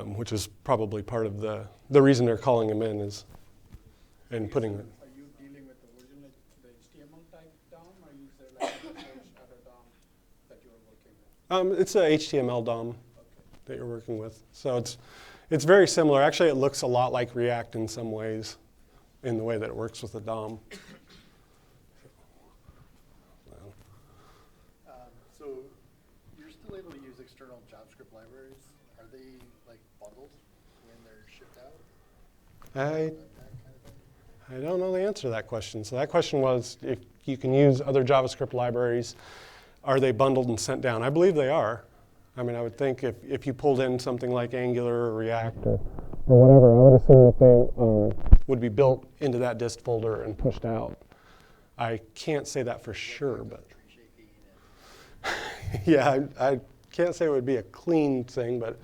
which is probably part of the reason they're calling them in is and putting it. Are you dealing with the original, the HTML type DOM, or is there like a search other DOM that you're working with? It's a HTML DOM that you're working with. So it's very similar. Actually, it looks a lot like React in some ways in the way that it works with the DOM. So you're still able to use external JavaScript libraries. Are they like bundled when they're shipped out? I That kind of thing? I don't know the answer to that question. So that question was if you can use other JavaScript libraries, are they bundled and sent down? I believe they are. I mean, I would think if you pulled in something like Angular or React Or whatever, I would assume that they would be built into that dist folder and pushed out. I can't say that for sure, but Tree shaking and yeah, I can't say it would be a clean thing, but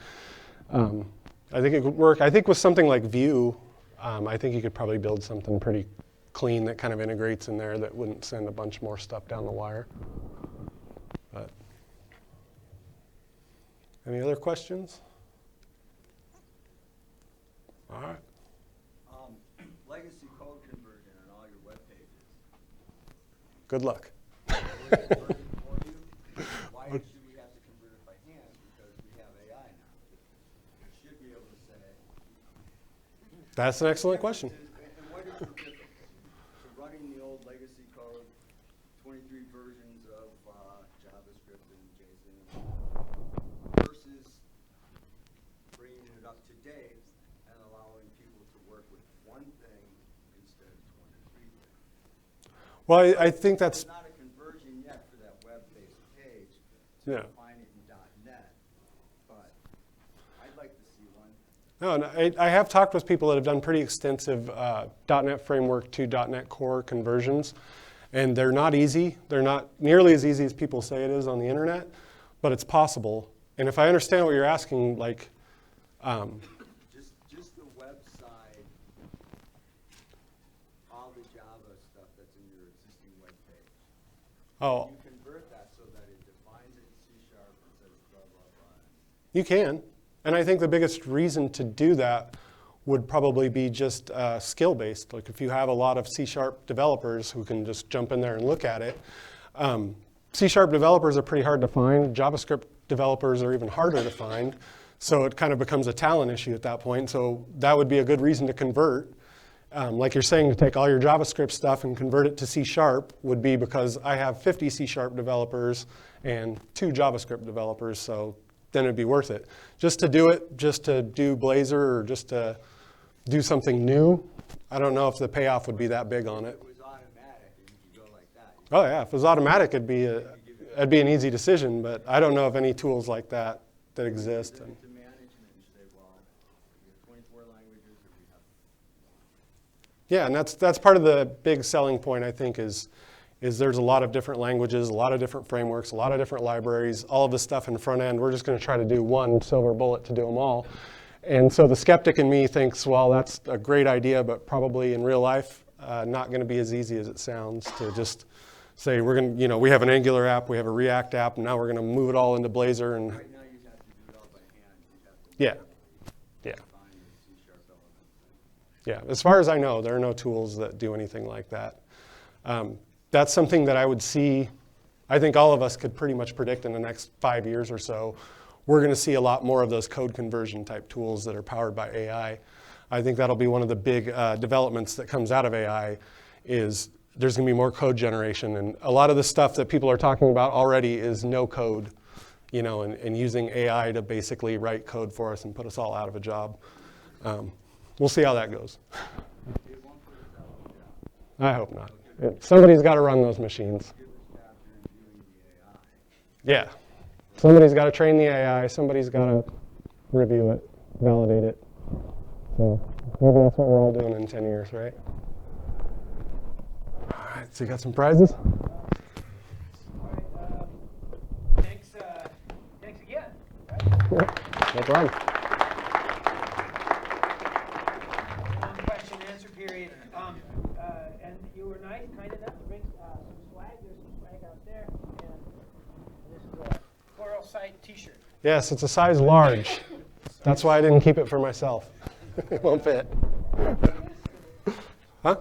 I think it could work. I think with something like Vue, I think you could probably build something pretty clean that kind of integrates in there that wouldn't send a bunch more stuff down the wire. But any other questions? All right. Legacy code conversion on all your web pages. Good luck. Conversion for you. Why should we have to convert it by hand? Because we have AI now. We should be able to say. That's an excellent question. And what is the difference to running the old legacy code, 23 versions of JavaScript and JSON, versus bringing it up to date and allowing people to work with one thing instead of 23 things? Well, I think that's, There's not a conversion yet for that web-based page to yeah. define it in .NET, but I'd like to see one. No, I have talked with people that have done pretty extensive .NET Framework to .NET Core conversions, and they're not easy. They're not nearly as easy as people say it is on the internet, but it's possible. And if I understand what you're asking, like, Just the website all the Java stuff that's in your existing web page. Oh, You convert that so that it defines it in C# and says blah, blah, blah. you can. And I think the biggest reason to do that would probably be just skill-based. Like if you have a lot of C# developers who can just jump in there and look at it. C# developers are pretty hard to find. JavaScript developers are even harder to find. So it kind of becomes a talent issue at that point. So that would be a good reason to convert. Like you're saying, to take all your JavaScript stuff and convert it to C# would be because I have 50 C# developers and 2 JavaScript developers, so then it'd be worth it. Just to do it, just to do Blazor or just to do something new, I don't know if the payoff would be that big on it. If it was automatic and you could go like that, Oh yeah, if it was automatic, it'd be an easy decision, but I don't know of any tools like that that exist. to management and say, well, we have 24 languages or we have. Yeah, and that's part of the big selling point, I think, is there's a lot of different languages, a lot of different frameworks, a lot of different libraries, all of this stuff in front end. We're just going to try to do one silver bullet to do them all. And so the skeptic in me thinks, well, that's a great idea, but probably in real life, not going to be as easy as it sounds to just say, we're going to, we have an Angular app, we have a React app, and now we're going to move it all into Blazor. And Right now you have to do it all by hand. You have to yeah, define the C# element. yeah. As far as I know, there are no tools that do anything like that. That's something that I would see, I think all of us could pretty much predict in the next 5 years or so. We're going to see a lot more of those code conversion type tools that are powered by AI. I think that'll be one of the big developments that comes out of AI is there's going to be more code generation. And a lot of the stuff that people are talking about already is no code, and using AI to basically write code for us and put us all out of a job. We'll see how that goes. I hope not. Somebody's got to run those machines. Yeah. Somebody's got to train the AI. Somebody's got to review it, validate it. So maybe that's what we're all doing in 10 years, right? All right, so you got some prizes? All right, thanks again. No problem. Long question and answer period. And you were nice, kind enough to bring some swag. There's some swag out there. And this is a Pluralsight t-shirt. Yes, it's a size large. That's why I didn't keep it for myself. It won't fit. Huh?